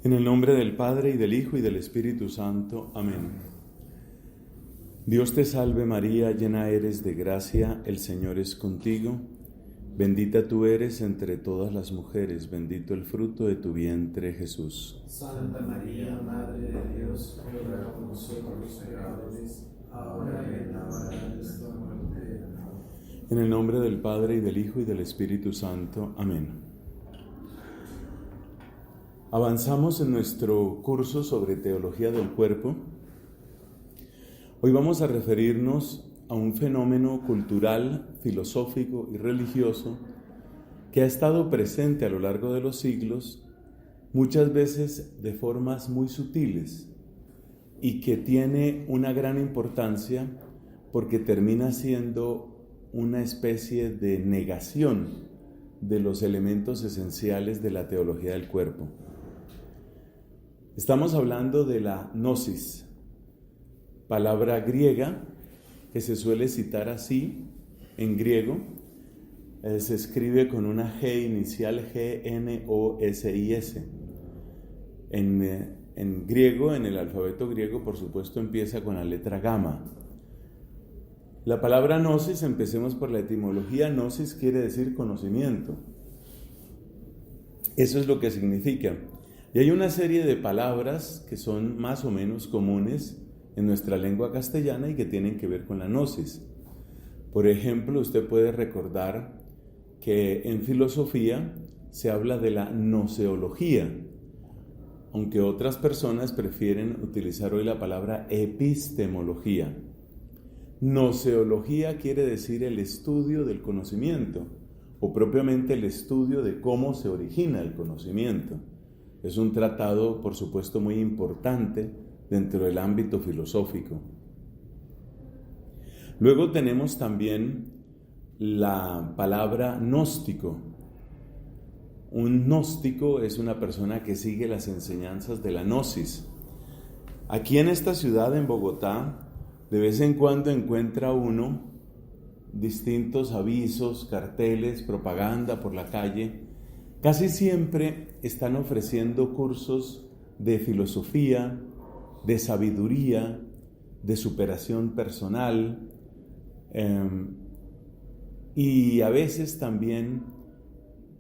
En el nombre del Padre, y del Hijo, y del Espíritu Santo. Amén. Dios te salve María, llena eres de gracia, el Señor es contigo. Bendita tú eres entre todas las mujeres, bendito el fruto de tu vientre, Jesús. Santa María, Madre de Dios, ruega por nosotros los pecadores, ahora y en la hora de nuestra muerte. Amén. En el nombre del Padre, y del Hijo, y del Espíritu Santo. Amén. Avanzamos en nuestro curso sobre teología del cuerpo. Hoy vamos a referirnos a un fenómeno cultural, filosófico y religioso que ha estado presente a lo largo de los siglos, muchas veces de formas muy sutiles, y que tiene una gran importancia porque termina siendo una especie de negación de los elementos esenciales de la teología del cuerpo. Estamos hablando de la gnosis, palabra griega que se suele citar así en griego. Se escribe con una G inicial, G-N-O-S-I-S. En griego, en el alfabeto griego, por supuesto, empieza con la letra gamma. La palabra gnosis, empecemos por la etimología. Gnosis quiere decir conocimiento. Eso es lo que significa. Y hay una serie de palabras que son más o menos comunes en nuestra lengua castellana y que tienen que ver con la gnosis. Por ejemplo, usted puede recordar que en filosofía se habla de la gnoseología, aunque otras personas prefieren utilizar hoy la palabra epistemología. Gnoseología quiere decir el estudio del conocimiento, o propiamente el estudio de cómo se origina el conocimiento. Es un tratado, por supuesto, muy importante dentro del ámbito filosófico. Luego tenemos también la palabra gnóstico. Un gnóstico es una persona que sigue las enseñanzas de la gnosis. Aquí en esta ciudad, en Bogotá, de vez en cuando encuentra uno distintos avisos, carteles, propaganda por la calle. Casi siempre están ofreciendo cursos de filosofía, de sabiduría, de superación personal, y a veces también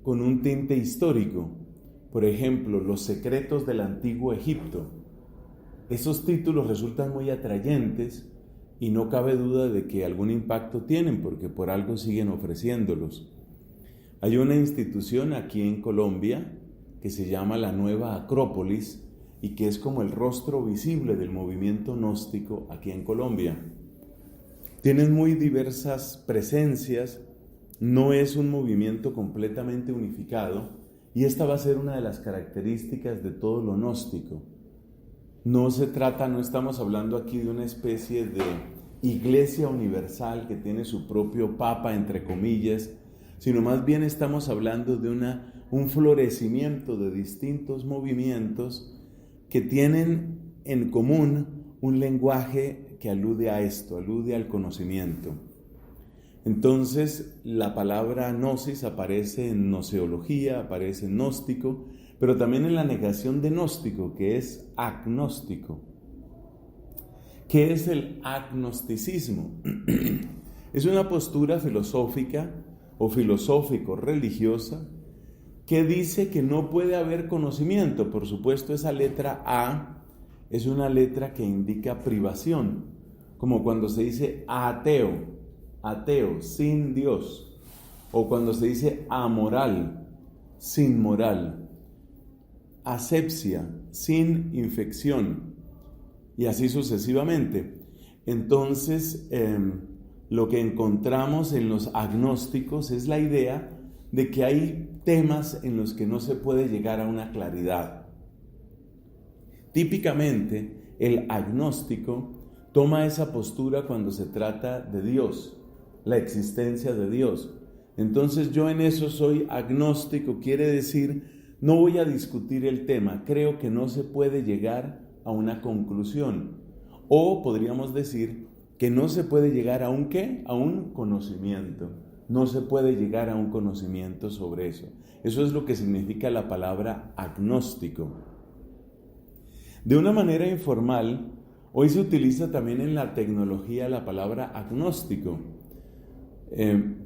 con un tinte histórico. Por ejemplo, Los secretos del antiguo Egipto. Esos títulos resultan muy atrayentes y no cabe duda de que algún impacto tienen, porque por algo siguen ofreciéndolos. Hay una institución aquí en Colombia que se llama la Nueva Acrópolis y que es como el rostro visible del movimiento gnóstico aquí en Colombia. Tienen muy diversas presencias, no es un movimiento completamente unificado, y esta va a ser una de las características de todo lo gnóstico. No estamos hablando aquí de una especie de iglesia universal que tiene su propio papa, entre comillas, sino más bien estamos hablando de un florecimiento de distintos movimientos que tienen en común un lenguaje que alude a esto, alude al conocimiento. Entonces, la palabra gnosis aparece en gnoseología, aparece en gnóstico, pero también en la negación de gnóstico, que es agnóstico. ¿Qué es el agnosticismo? Es una postura filosófica o filosófico-religiosa que dice que no puede haber conocimiento. Por supuesto, esa letra A es una letra que indica privación, como cuando se dice ateo, sin Dios, o cuando se dice amoral, sin moral, asepsia, sin infección, y así sucesivamente. Entonces, lo que encontramos en los agnósticos es la idea de que hay temas en los que no se puede llegar a una claridad. Típicamente, el agnóstico toma esa postura cuando se trata de Dios, la existencia de Dios. Entonces, yo en eso soy agnóstico, quiere decir, no voy a discutir el tema, creo que no se puede llegar a una conclusión. O podríamos decir que no se puede llegar a un ¿qué? A un conocimiento. No se puede llegar a un conocimiento sobre eso. Eso es lo que significa la palabra agnóstico. De una manera informal, hoy se utiliza también en la tecnología la palabra agnóstico,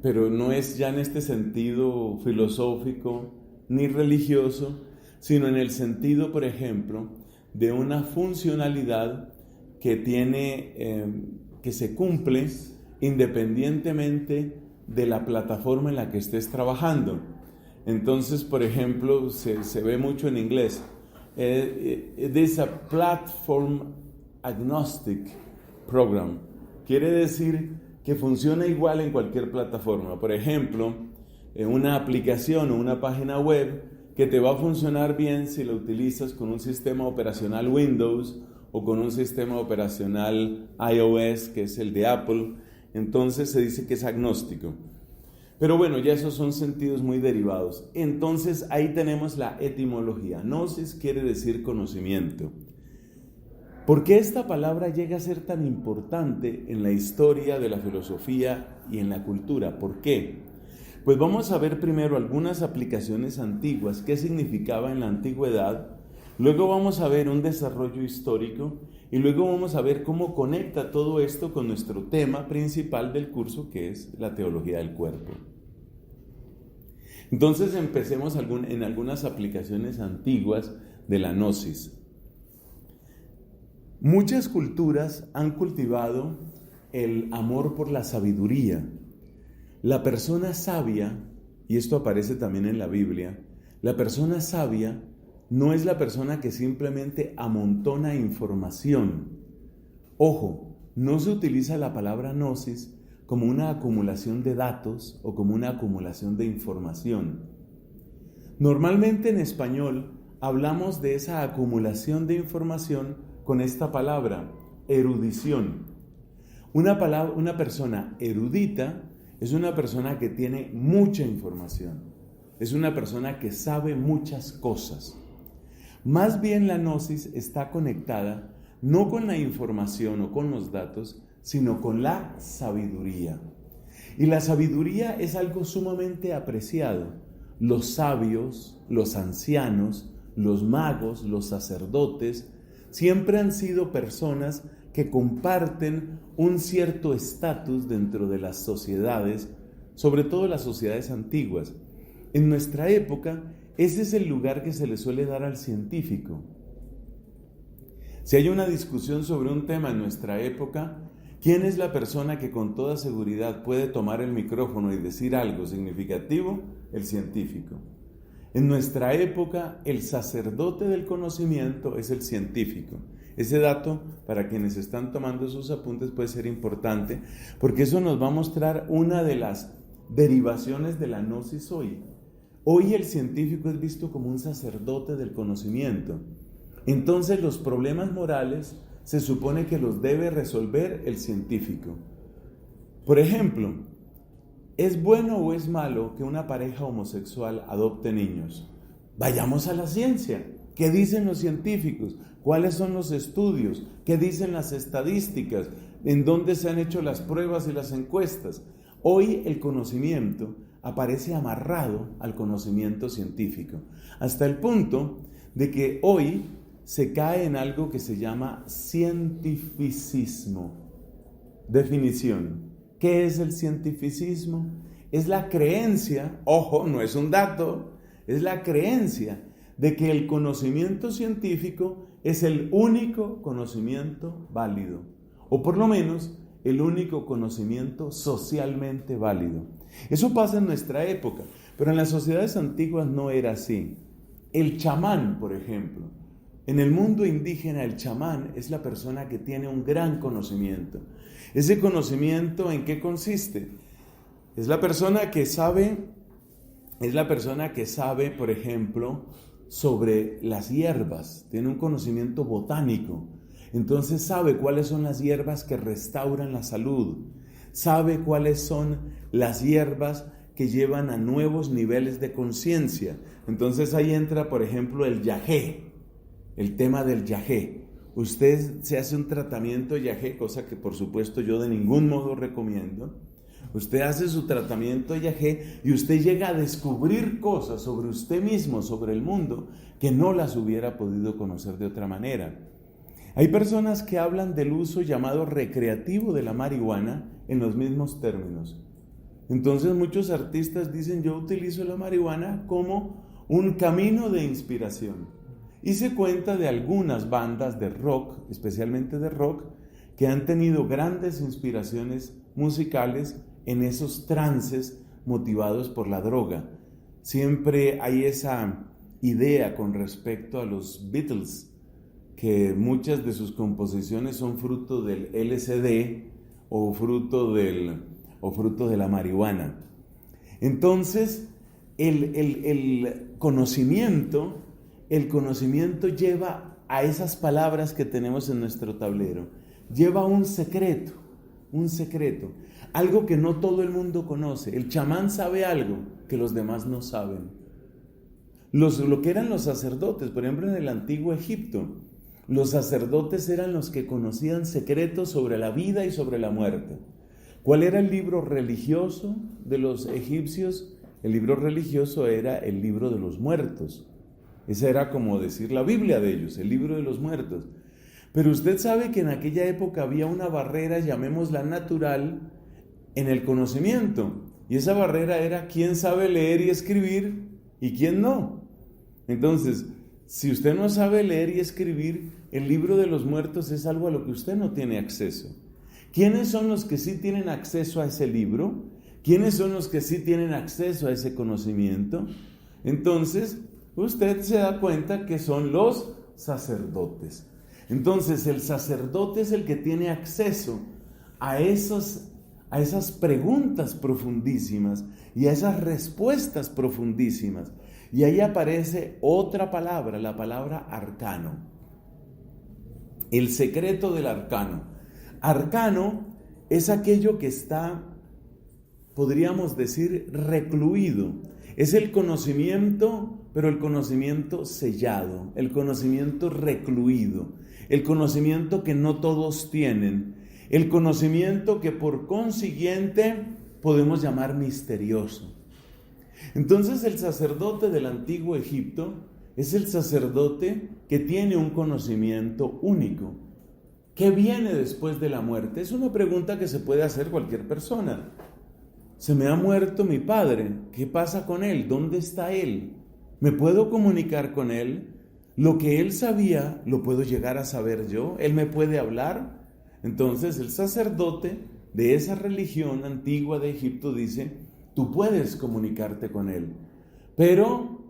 pero no es ya en este sentido filosófico ni religioso, sino en el sentido, por ejemplo, de una funcionalidad que que se cumple independientemente de la plataforma en la que estés trabajando. Entonces, por ejemplo, se ve mucho en inglés. It is a platform agnostic program. Quiere decir que funciona igual en cualquier plataforma. Por ejemplo, una aplicación o una página web que te va a funcionar bien si la utilizas con un sistema operacional Windows o con un sistema operacional iOS, que es el de Apple. Entonces se dice que es agnóstico. Pero bueno, ya esos son sentidos muy derivados. Entonces ahí tenemos la etimología. Gnosis quiere decir conocimiento. ¿Por qué esta palabra llega a ser tan importante en la historia de la filosofía y en la cultura? ¿Por qué? Pues vamos a ver primero algunas aplicaciones antiguas, qué significaba en la antigüedad. Luego vamos a ver un desarrollo histórico y luego vamos a ver cómo conecta todo esto con nuestro tema principal del curso, que es la teología del cuerpo. Entonces empecemos en algunas aplicaciones antiguas de la gnosis. Muchas culturas han cultivado el amor por la sabiduría. La persona sabia, y esto aparece también en la Biblia, la persona sabia no es la persona que simplemente amontona información. Ojo, no se utiliza la palabra gnosis como una acumulación de datos o como una acumulación de información. Normalmente en español hablamos de esa acumulación de información con esta palabra, erudición. Una persona erudita es una persona que tiene mucha información, es una persona que sabe muchas cosas. Más bien la gnosis está conectada no con la información o con los datos, sino con la sabiduría. Y la sabiduría es algo sumamente apreciado. Los sabios, los ancianos, los magos, los sacerdotes, siempre han sido personas que comparten un cierto estatus dentro de las sociedades, sobre todo las sociedades antiguas. En nuestra época, ese es el lugar que se le suele dar al científico. Si hay una discusión sobre un tema en nuestra época, ¿quién es la persona que con toda seguridad puede tomar el micrófono y decir algo significativo? El científico. En nuestra época, el sacerdote del conocimiento es el científico. Ese dato, para quienes están tomando sus apuntes, puede ser importante, porque eso nos va a mostrar una de las derivaciones de la gnosis hoy. Hoy el científico es visto como un sacerdote del conocimiento. Entonces los problemas morales se supone que los debe resolver el científico. Por ejemplo, ¿es bueno o es malo que una pareja homosexual adopte niños? Vayamos a la ciencia. ¿Qué dicen los científicos? ¿Cuáles son los estudios? ¿Qué dicen las estadísticas? ¿En dónde se han hecho las pruebas y las encuestas? Hoy el conocimiento aparece amarrado al conocimiento científico, hasta el punto de que hoy se cae en algo que se llama cientificismo. Definición. ¿Qué es el cientificismo? Es la creencia, ojo, no es un dato, es la creencia de que el conocimiento científico es el único conocimiento válido, o por lo menos el único conocimiento socialmente válido. Eso pasa en nuestra época, pero en las sociedades antiguas no era así. El chamán, por ejemplo, en el mundo indígena el chamán es la persona que tiene un gran conocimiento. ¿Ese conocimiento en qué consiste? Es la persona que sabe, por ejemplo, sobre las hierbas, tiene un conocimiento botánico. Entonces sabe cuáles son las hierbas que restauran la salud, sabe cuáles son las hierbas que llevan a nuevos niveles de conciencia. Entonces ahí entra, por ejemplo, el yagé, el tema del yagé. Usted se hace un tratamiento yagé, cosa que por supuesto yo de ningún modo recomiendo. Usted hace su tratamiento AYG y usted llega a descubrir cosas sobre usted mismo, sobre el mundo, que no las hubiera podido conocer de otra manera. Hay personas que hablan del uso llamado recreativo de la marihuana en los mismos términos. Entonces muchos artistas dicen: yo utilizo la marihuana como un camino de inspiración. Y se cuenta de algunas bandas de rock, especialmente de rock, que han tenido grandes inspiraciones musicales en esos trances motivados por la droga. Siempre hay esa idea con respecto a los Beatles, que muchas de sus composiciones son fruto del LSD o fruto de la marihuana. Entonces, el conocimiento lleva a esas palabras que tenemos en nuestro tablero, lleva un secreto, algo que no todo el mundo conoce. El chamán sabe algo que los demás no saben. Lo que eran los sacerdotes, por ejemplo, en el antiguo Egipto, los sacerdotes eran los que conocían secretos sobre la vida y sobre la muerte. ¿Cuál era el libro religioso de los egipcios? El libro religioso era el libro de los muertos. Esa era como decir la Biblia de ellos, el libro de los muertos. Pero usted sabe que en aquella época había una barrera, llamémosla natural, en el conocimiento. Y esa barrera era quién sabe leer y escribir y quién no. Entonces, si usted no sabe leer y escribir, el libro de los muertos es algo a lo que usted no tiene acceso. ¿Quiénes son los que sí tienen acceso a ese libro? ¿Quiénes son los que sí tienen acceso a ese conocimiento? Entonces, usted se da cuenta que son los sacerdotes. Entonces, el sacerdote es el que tiene acceso a esas preguntas profundísimas y a esas respuestas profundísimas. Y ahí aparece otra palabra, la palabra arcano. El secreto del arcano. Arcano es aquello que está, podríamos decir, recluido. Es el conocimiento, pero el conocimiento sellado, el conocimiento recluido, el conocimiento que no todos tienen, el conocimiento que por consiguiente podemos llamar misterioso. Entonces el sacerdote del antiguo Egipto es el sacerdote que tiene un conocimiento único. ¿Qué viene después de la muerte? Es una pregunta que se puede hacer cualquier persona. Se me ha muerto mi padre, ¿qué pasa con él? ¿Dónde está él? ¿Me puedo comunicar con él? Lo que él sabía, ¿lo puedo llegar a saber yo? ¿Él me puede hablar? Entonces el sacerdote de esa religión antigua de Egipto dice: tú puedes comunicarte con él, pero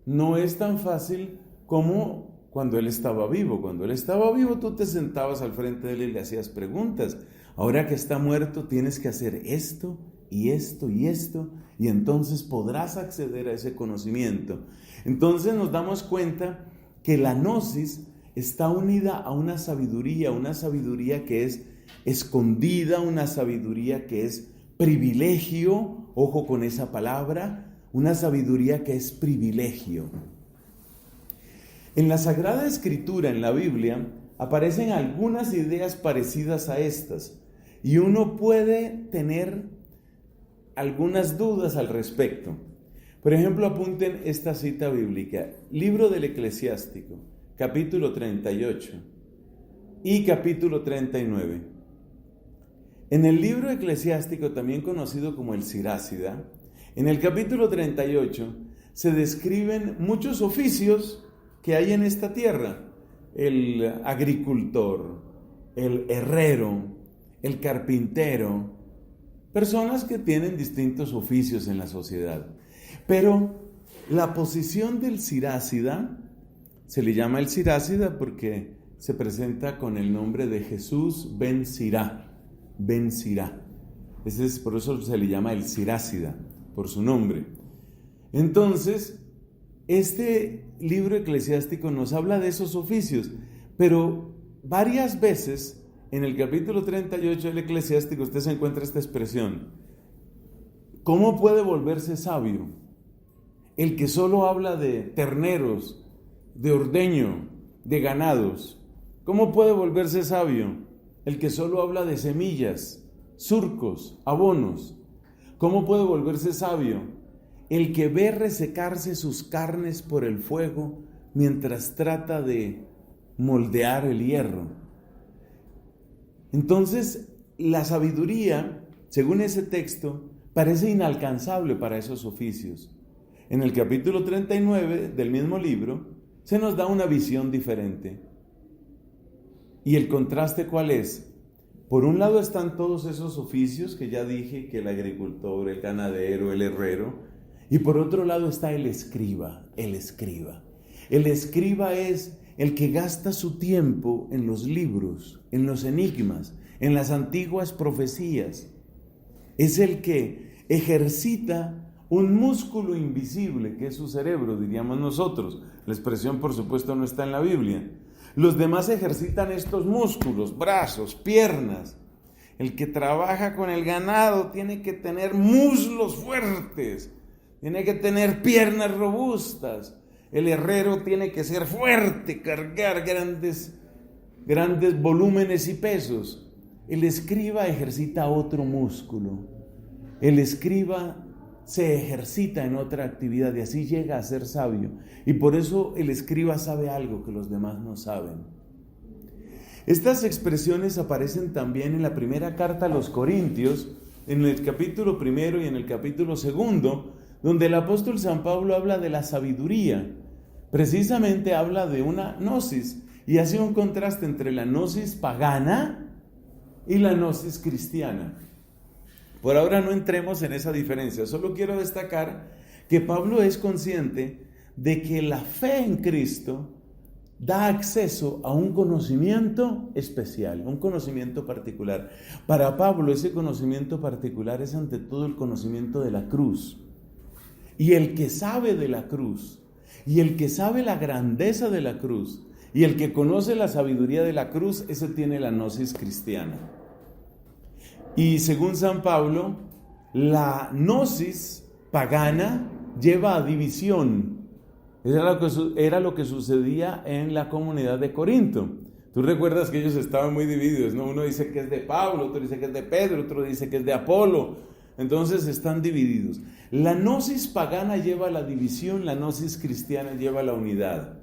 no es tan fácil como cuando él estaba vivo. Cuando él estaba vivo, tú te sentabas al frente de él y le hacías preguntas. Ahora que está muerto, tienes que hacer esto y esto y esto, y entonces podrás acceder a ese conocimiento. Entonces nos damos cuenta que la gnosis está unida a una sabiduría que es escondida, una sabiduría que es privilegio, ojo con esa palabra, una sabiduría que es privilegio. En la Sagrada Escritura, en la Biblia, aparecen algunas ideas parecidas a estas, y uno puede tener algunas dudas al respecto. Por ejemplo, apunten esta cita bíblica, libro del Eclesiástico, capítulo 38 y capítulo 39. En el libro eclesiástico, también conocido como el Sirácida, en el capítulo 38 se describen muchos oficios que hay en esta tierra: el agricultor, el herrero, el carpintero, personas que tienen distintos oficios en la sociedad. Pero la posición del Sirácida, se le llama el Sirácida porque se presenta con el nombre de Jesús ben Sirá. Ben Sirá. Por eso se le llama el Sirácida, por su nombre. Entonces, este libro eclesiástico nos habla de esos oficios, pero varias veces en el capítulo 38 del Eclesiástico usted se encuentra esta expresión: ¿cómo puede volverse sabio el que solo habla de terneros, de ordeño, de ganados? ¿Cómo puede volverse sabio el que solo habla de semillas, surcos, abonos? ¿Cómo puede volverse sabio? El que ve resecarse sus carnes por el fuego mientras trata de moldear el hierro. Entonces, la sabiduría, según ese texto, parece inalcanzable para esos oficios. En el capítulo 39 del mismo libro, se nos da una visión diferente. ¿Y el contraste cuál es? Por un lado están todos esos oficios que ya dije, que el agricultor, el ganadero, el herrero, y por otro lado está el escriba, el escriba. El escriba es el que gasta su tiempo en los libros, en los enigmas, en las antiguas profecías. Es el que ejercita un músculo invisible, que es su cerebro, diríamos nosotros. La expresión, por supuesto, no está en la Biblia. Los demás ejercitan estos músculos, brazos, piernas. El que trabaja con el ganado tiene que tener muslos fuertes, tiene que tener piernas robustas. El herrero tiene que ser fuerte, cargar grandes volúmenes y pesos. El escriba ejercita otro músculo. El escriba se ejercita en otra actividad y así llega a ser sabio. Y por eso el escriba sabe algo que los demás no saben. Estas expresiones aparecen también en la primera carta a los Corintios, en el capítulo 1 y en el capítulo 2, donde el apóstol San Pablo habla de la sabiduría. Precisamente habla de una gnosis y hace un contraste entre la gnosis pagana y la gnosis cristiana. Por ahora no entremos en esa diferencia, solo quiero destacar que Pablo es consciente de que la fe en Cristo da acceso a un conocimiento especial, un conocimiento particular. Para Pablo ese conocimiento particular es ante todo el conocimiento de la cruz. Y el que sabe de la cruz, y el que sabe la grandeza de la cruz, y el que conoce la sabiduría de la cruz, ese tiene la gnosis cristiana. Y según San Pablo, la gnosis pagana lleva a división. Era lo que sucedía en la comunidad de Corinto. Tú recuerdas que ellos estaban muy divididos, ¿no? Uno dice que es de Pablo, otro dice que es de Pedro, otro dice que es de Apolo. Entonces están divididos. La gnosis pagana lleva a la división, la gnosis cristiana lleva a la unidad.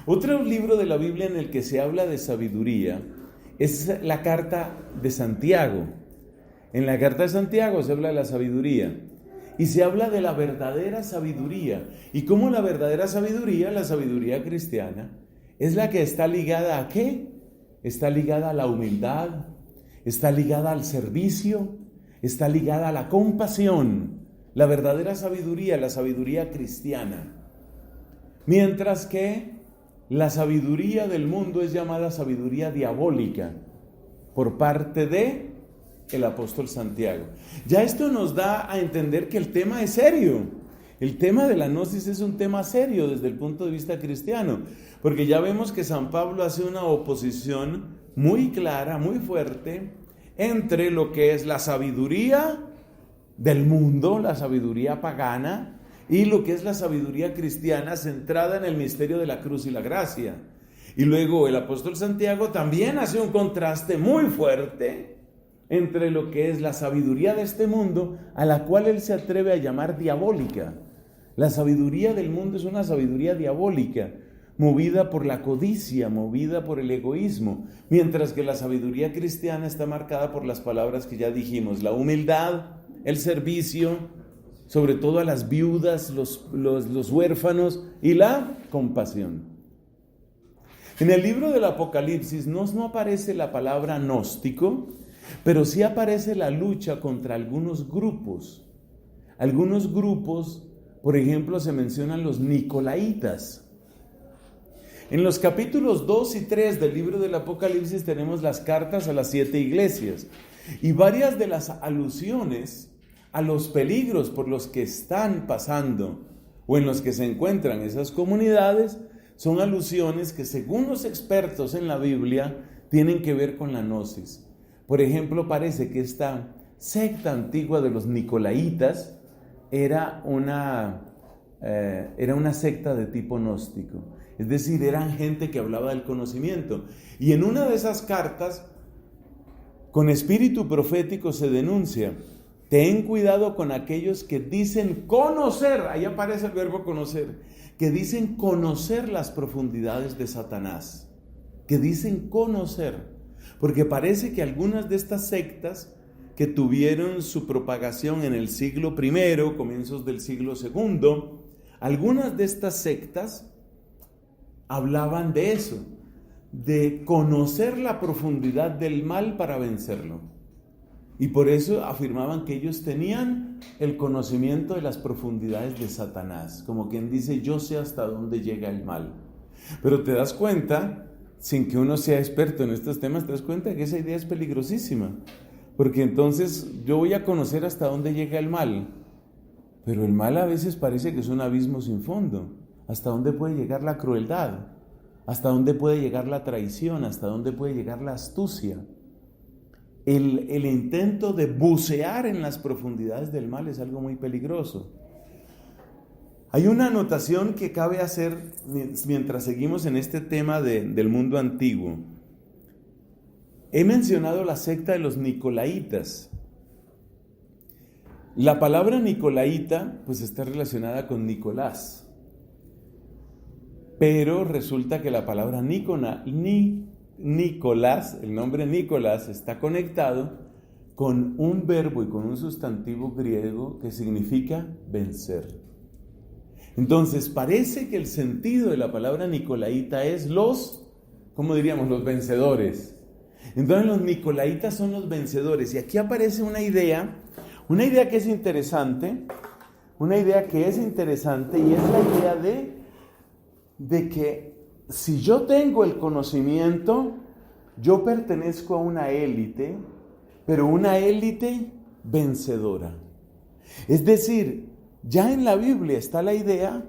Otro libro de la Biblia en el que se habla de sabiduría es la carta de Santiago. En la carta de Santiago se habla de la sabiduría y se habla de la verdadera sabiduría. ¿Y cómo la verdadera sabiduría, la sabiduría cristiana, es la que está ligada a qué? Está ligada a la humildad, está ligada al servicio, está ligada a la compasión. La verdadera sabiduría, la sabiduría cristiana. Mientras que la sabiduría del mundo es llamada sabiduría diabólica por parte de el apóstol Santiago. Ya esto nos da a entender que el tema es serio. El tema de la gnosis es un tema serio desde el punto de vista cristiano, porque ya vemos que San Pablo hace una oposición muy clara, muy fuerte, entre lo que es la sabiduría del mundo, la sabiduría pagana, y lo que es la sabiduría cristiana centrada en el misterio de la cruz y la gracia. Y luego el apóstol Santiago también hace un contraste muy fuerte entre lo que es la sabiduría de este mundo, a la cual él se atreve a llamar diabólica. La sabiduría del mundo es una sabiduría diabólica, movida por la codicia, movida por el egoísmo, mientras que la sabiduría cristiana está marcada por las palabras que ya dijimos: la humildad, el servicio, sobre todo a las viudas, los huérfanos, y la compasión. En el libro del Apocalipsis no aparece la palabra gnóstico, pero sí aparece la lucha contra algunos grupos. Algunos grupos, por ejemplo, se mencionan los nicolaitas. En los capítulos 2 y 3 del libro del Apocalipsis tenemos las cartas a las 7 iglesias. Y varias de las alusiones a los peligros por los que están pasando o en los que se encuentran esas comunidades son alusiones que, según los expertos en la Biblia, tienen que ver con la gnosis. Por ejemplo, parece que esta secta antigua de los nicolaitas era una secta de tipo gnóstico. Es decir, eran gente que hablaba del conocimiento. Y en una de esas cartas, con espíritu profético, se denuncia ten cuidado con aquellos que dicen conocer, ahí aparece el verbo conocer, que dicen conocer las profundidades de Satanás, que dicen conocer, porque parece que algunas de estas sectas que tuvieron su propagación en el siglo I, comienzos del siglo II, algunas de estas sectas hablaban de eso, de conocer la profundidad del mal para vencerlo. Y por eso afirmaban que ellos tenían el conocimiento de las profundidades de Satanás, como quien dice, yo sé hasta dónde llega el mal. Pero te das cuenta, sin que uno sea experto en estos temas, te das cuenta que esa idea es peligrosísima. Porque entonces yo voy a conocer hasta dónde llega el mal, pero el mal a veces parece que es un abismo sin fondo. ¿Hasta dónde puede llegar la crueldad? ¿Hasta dónde puede llegar la traición? ¿Hasta dónde puede llegar la astucia? El intento de bucear en las profundidades del mal es algo muy peligroso. Hay una anotación que cabe hacer mientras seguimos en este tema del mundo antiguo. He mencionado la secta de los Nicolaitas. La palabra Nicolaita pues está relacionada con Nicolás, pero resulta que la palabra Nicolás, el nombre Nicolás, está conectado con un verbo y con un sustantivo griego que significa vencer. Entonces parece que el sentido de la palabra Nicolaita es ¿cómo diríamos? Los vencedores. Entonces los Nicolaitas son los vencedores. Y aquí aparece una idea que es interesante, y es la idea de que si yo tengo el conocimiento, yo pertenezco a una élite, pero una élite vencedora. Es decir, ya en la Biblia está la idea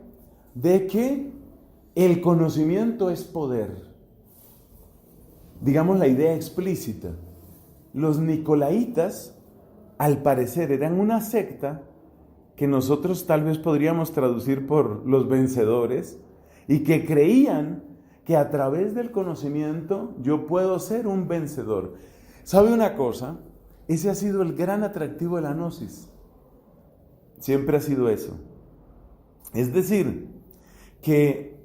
de que el conocimiento es poder. Digamos la idea explícita. Los Nicolaitas, al parecer, eran una secta que nosotros tal vez podríamos traducir por los vencedores, y que creían que a través del conocimiento yo puedo ser un vencedor. ¿Sabe una cosa? Ese ha sido el gran atractivo de la gnosis. Siempre ha sido eso. Es decir, que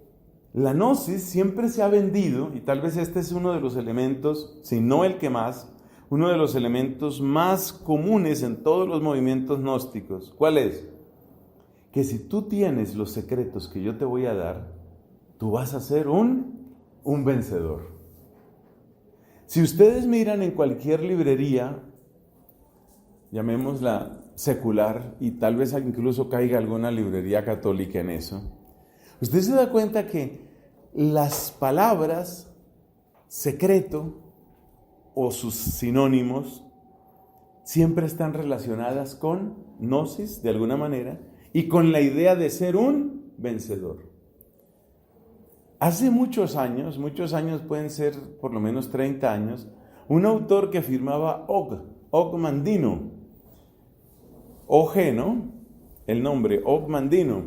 la gnosis siempre se ha vendido, y tal vez este es uno de los elementos, si no el que más, uno de los elementos más comunes en todos los movimientos gnósticos. ¿Cuál es? Que si tú tienes los secretos que yo te voy a dar, tú vas a ser un vencedor. Si ustedes miran en cualquier librería, llamémosla secular, y tal vez incluso caiga alguna librería católica en eso, usted se da cuenta que las palabras secreto o sus sinónimos siempre están relacionadas con gnosis de alguna manera y con la idea de ser un vencedor. Hace muchos años pueden ser por lo menos 30 años, un autor que afirmaba Og Mandino, OG, ¿no? El nombre, Og Mandino,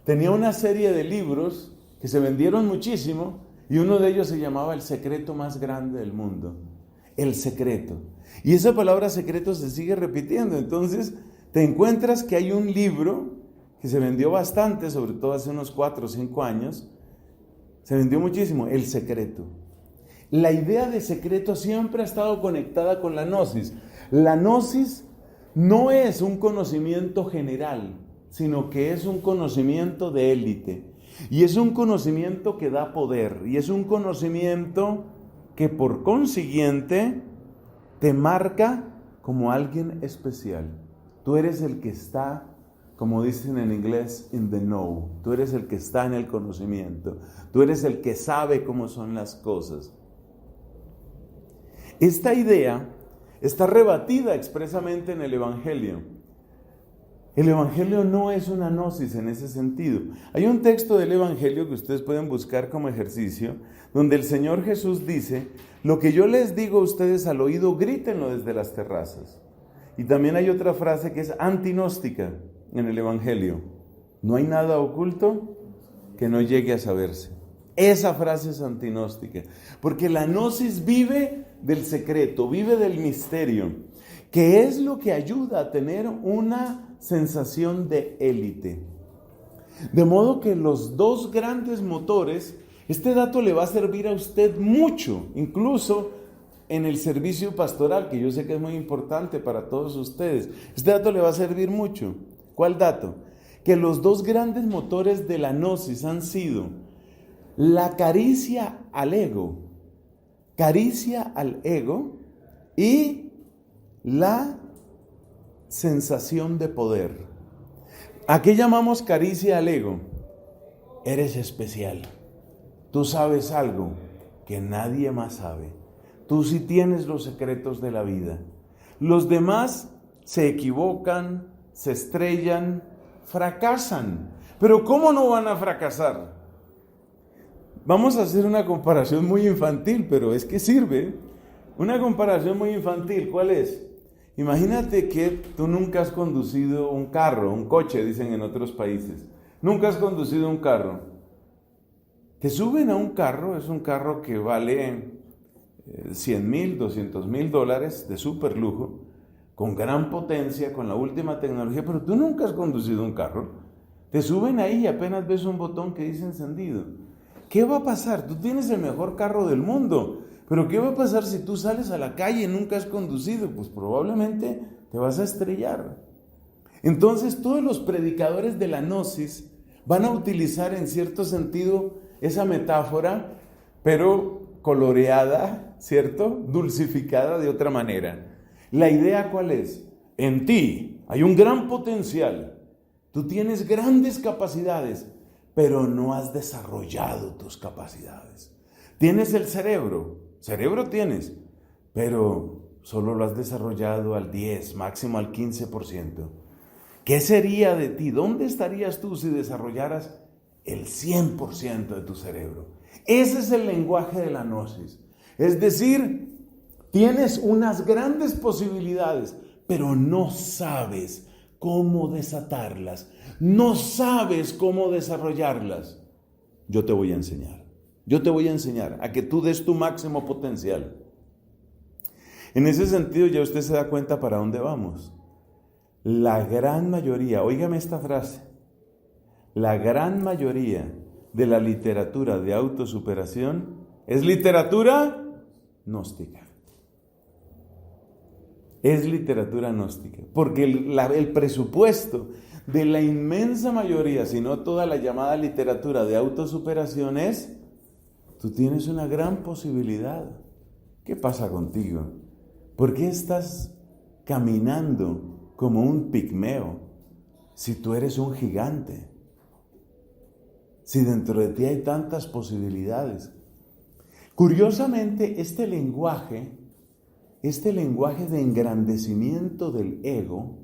tenía una serie de libros que se vendieron muchísimo y uno de ellos se llamaba El secreto más grande del mundo. El secreto. Y esa palabra secreto se sigue repitiendo. Entonces te encuentras que hay un libro que se vendió bastante, sobre todo hace unos 4 o 5 años, se vendió muchísimo, El secreto. La idea de secreto siempre ha estado conectada con la gnosis. La gnosis no es un conocimiento general, sino que es un conocimiento de élite. Y es un conocimiento que da poder. Y es un conocimiento que por consiguiente te marca como alguien especial. Tú eres el que está, como dicen en inglés, in the know. Tú eres el que está en el conocimiento. Tú eres el que sabe cómo son las cosas. Esta idea está rebatida expresamente en el Evangelio. El Evangelio no es una gnosis en ese sentido. Hay un texto del Evangelio que ustedes pueden buscar como ejercicio, donde el Señor Jesús dice, lo que yo les digo a ustedes al oído, grítenlo desde las terrazas. Y también hay otra frase que es antinóstica en el Evangelio. No hay nada oculto que no llegue a saberse. Esa frase es antinóstica, porque la gnosis vive del secreto, vive del misterio. que es lo que ayuda a tener una sensación de élite. De modo que los dos grandes motores, este dato le va a servir a usted mucho, incluso en el servicio pastoral, que yo sé que es muy importante para todos ustedes. Este dato le va a servir mucho. ¿Cuál dato? Que los dos grandes motores de la gnosis han sido la caricia al ego y la sensación de poder. ¿A qué llamamos caricia al ego? Eres especial. Tú sabes algo que nadie más sabe. Tú sí tienes los secretos de la vida. Los demás se equivocan, se estrellan, fracasan. Pero ¿cómo no van a fracasar? Vamos a hacer una comparación muy infantil, pero es que sirve. Una comparación muy infantil, ¿cuál es? Imagínate que tú nunca has conducido un carro, un coche, dicen en otros países. Nunca has conducido un carro. Te suben a un carro, es un carro que vale $100,000, $200,000 de súper lujo, con gran potencia, con la última tecnología, pero tú nunca has conducido un carro. Te suben ahí y apenas ves un botón que dice encendido. ¿Qué va a pasar? Tú tienes el mejor carro del mundo, pero ¿qué va a pasar si tú sales a la calle y nunca has conducido? Pues probablemente te vas a estrellar. Entonces todos los predicadores de la gnosis van a utilizar en cierto sentido esa metáfora, pero coloreada, ¿cierto? Dulcificada de otra manera. ¿La idea cuál es? En ti hay un gran potencial. Tú tienes grandes capacidades, pero no has desarrollado tus capacidades. Tienes el cerebro tienes, pero solo lo has desarrollado al 10, máximo al 15%. ¿Qué sería de ti? ¿Dónde estarías tú si desarrollaras el 100% de tu cerebro? Ese es el lenguaje de la gnosis. Es decir, tienes unas grandes posibilidades, pero no sabes cómo desatarlas, no sabes cómo desarrollarlas. Yo te voy a enseñar a que tú des tu máximo potencial. En ese sentido ya usted se da cuenta para dónde vamos. La gran mayoría, óigame esta frase, la gran mayoría de la literatura de autosuperación es literatura gnóstica. Es literatura gnóstica, porque el presupuesto de la inmensa mayoría, si no toda la llamada literatura de autosuperación es: tú tienes una gran posibilidad. ¿Qué pasa contigo? ¿Por qué estás caminando como un pigmeo si tú eres un gigante? Si dentro de ti hay tantas posibilidades. Curiosamente, este lenguaje de engrandecimiento del ego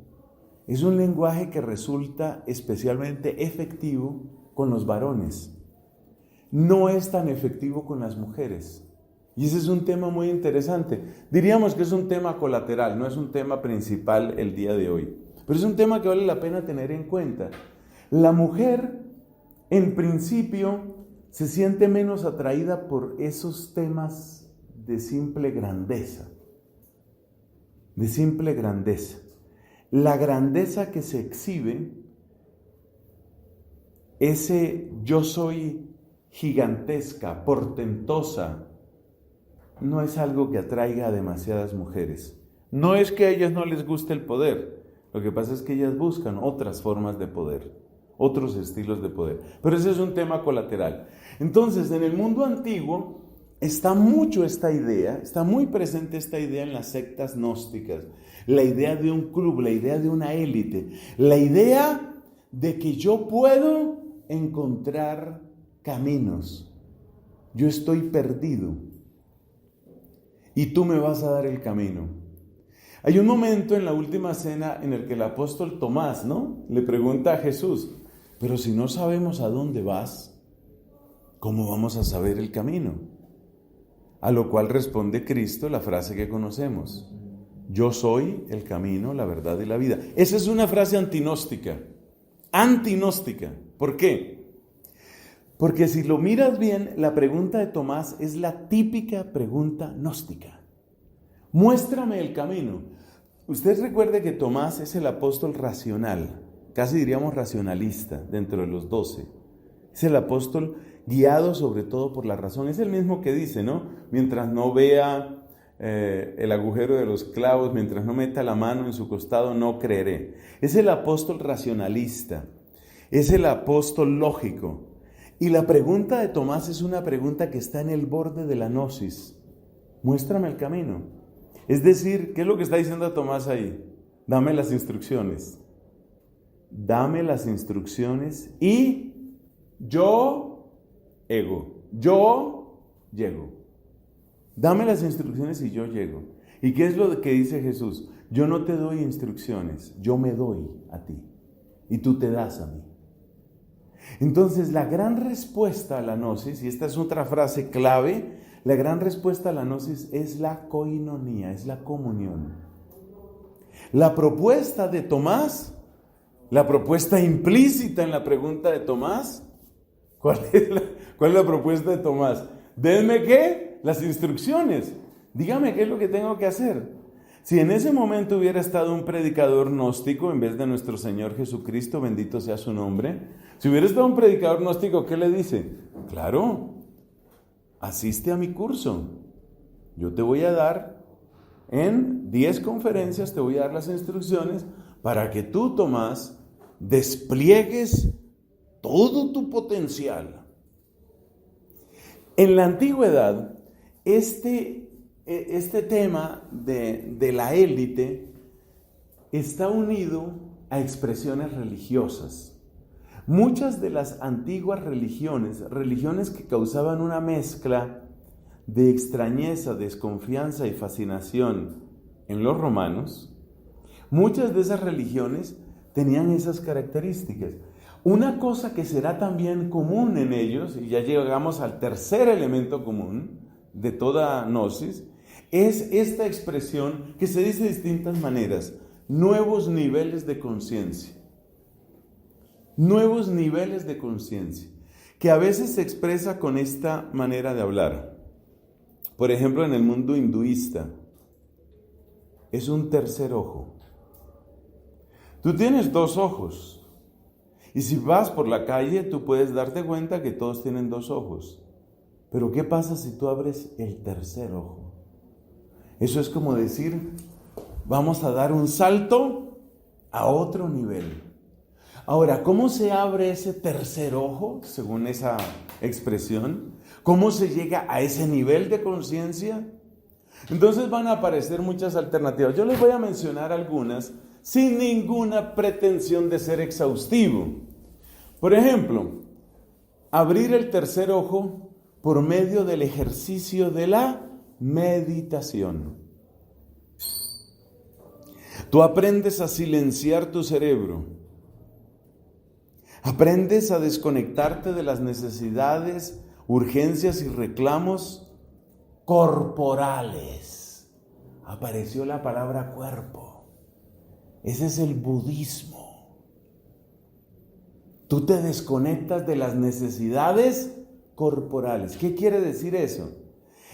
es un lenguaje que resulta especialmente efectivo con los varones. No es tan efectivo con las mujeres. Y ese es un tema muy interesante. Diríamos que es un tema colateral, no es un tema principal el día de hoy. Pero es un tema que vale la pena tener en cuenta. La mujer, en principio, se siente menos atraída por esos temas de simple grandeza. De simple grandeza. La grandeza que se exhibe, ese yo soy gigantesca, portentosa, no es algo que atraiga a demasiadas mujeres. No es que a ellas no les guste el poder, lo que pasa es que ellas buscan otras formas de poder, otros estilos de poder. Pero ese es un tema colateral. Entonces, en el mundo antiguo está mucho esta idea, está muy presente esta idea en las sectas gnósticas, la idea de un club, la idea de una élite, la idea de que yo puedo encontrar caminos. Yo estoy perdido y tú me vas a dar el camino. Hay un momento en la última cena en el que el apóstol Tomás, ¿no?, le pregunta a Jesús: pero si no sabemos a dónde vas, ¿cómo vamos a saber el camino? A lo cual responde Cristo la frase que conocemos: yo soy el camino, la verdad y la vida. Esa es una frase antinóstica. ¿Por qué? Porque si lo miras bien, la pregunta de Tomás es la típica pregunta gnóstica. Muéstrame el camino. Usted recuerde que Tomás es el apóstol racional, casi diríamos racionalista, dentro de los 12. Es el apóstol guiado sobre todo por la razón. Es el mismo que dice, ¿no? Mientras no vea el agujero de los clavos, mientras no meta la mano en su costado, no creeré. Es el apóstol racionalista, es el apóstol lógico. Y la pregunta de Tomás es una pregunta que está en el borde de la gnosis. Muéstrame el camino. Es decir, ¿qué es lo que está diciendo Tomás ahí? Dame las instrucciones. Dame las instrucciones y yo llego. Dame las instrucciones y yo llego. ¿Y qué es lo que dice Jesús? Yo no te doy instrucciones, yo me doy a ti y tú te das a mí. Entonces, la gran respuesta a la gnosis, y esta es otra frase clave, la gran respuesta a la gnosis es la koinonía, es la comunión. La propuesta de Tomás, la propuesta implícita en la pregunta de Tomás, ¿cuál es la propuesta de Tomás? Denme ¿qué? Las instrucciones. Dígame qué es lo que tengo que hacer. Si en ese momento hubiera estado un predicador gnóstico en vez de nuestro Señor Jesucristo, bendito sea su nombre, si hubiera estado un predicador gnóstico, ¿qué le dice? Claro, asiste a mi curso. Yo te voy a dar, en 10 conferencias, te voy a dar las instrucciones para que tú, Tomás, despliegues todo tu potencial. En la antigüedad, este tema de la élite está unido a expresiones religiosas. Muchas de las antiguas religiones que causaban una mezcla de extrañeza, desconfianza y fascinación en los romanos, muchas de esas religiones tenían esas características. Una cosa que será también común en ellos, y ya llegamos al tercer elemento común de toda gnosis, es esta expresión que se dice de distintas maneras: nuevos niveles de conciencia. Nuevos niveles de conciencia, que a veces se expresa con esta manera de hablar. Por ejemplo, en el mundo hinduista, es un tercer ojo. Tú tienes 2 ojos, y si vas por la calle, tú puedes darte cuenta que todos tienen 2 ojos. Pero ¿qué pasa si tú abres el tercer ojo? Eso es como decir, vamos a dar un salto a otro nivel. Ahora, ¿cómo se abre ese tercer ojo, según esa expresión? ¿Cómo se llega a ese nivel de conciencia? Entonces van a aparecer muchas alternativas. Yo les voy a mencionar algunas sin ninguna pretensión de ser exhaustivo. Por ejemplo, abrir el tercer ojo por medio del ejercicio de la meditación. Tú aprendes a silenciar tu cerebro. Aprendes a desconectarte de las necesidades, urgencias y reclamos corporales. Apareció la palabra cuerpo. Ese es el budismo. Tú te desconectas de las necesidades corporales. ¿Qué quiere decir eso?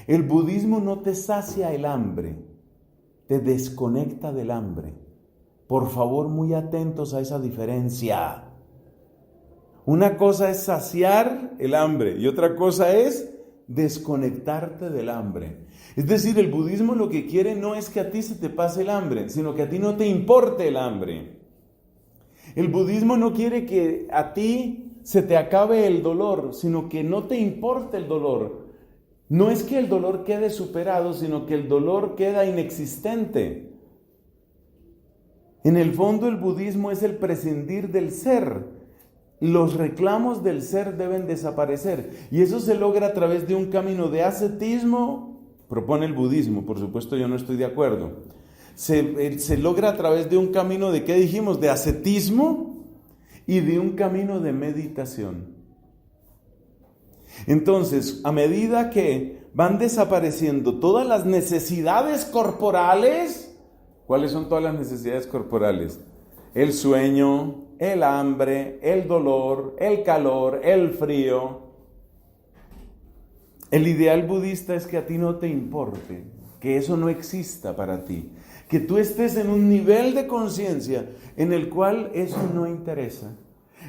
El budismo no te sacia el hambre, te desconecta del hambre. Por favor, muy atentos a esa diferencia. Una cosa es saciar el hambre y otra cosa es desconectarte del hambre. Es decir, el budismo lo que quiere no es que a ti se te pase el hambre, sino que a ti no te importe el hambre. El budismo no quiere que a ti se te acabe el dolor, sino que no te importe el dolor. No es que el dolor quede superado, sino que el dolor queda inexistente. En el fondo, el budismo es el prescindir del ser. Los reclamos del ser deben desaparecer. Y eso se logra a través de un camino de ascetismo, propone el budismo, por supuesto yo no estoy de acuerdo. Se logra a través de un camino de, ¿qué dijimos? De ascetismo y de un camino de meditación. Entonces, a medida que van desapareciendo todas las necesidades corporales, ¿cuáles son todas las necesidades corporales? El sueño, el hambre, el dolor, el calor, el frío. El ideal budista es que a ti no te importe que eso no exista para ti, que tú estés en un nivel de conciencia en el cual eso no interesa.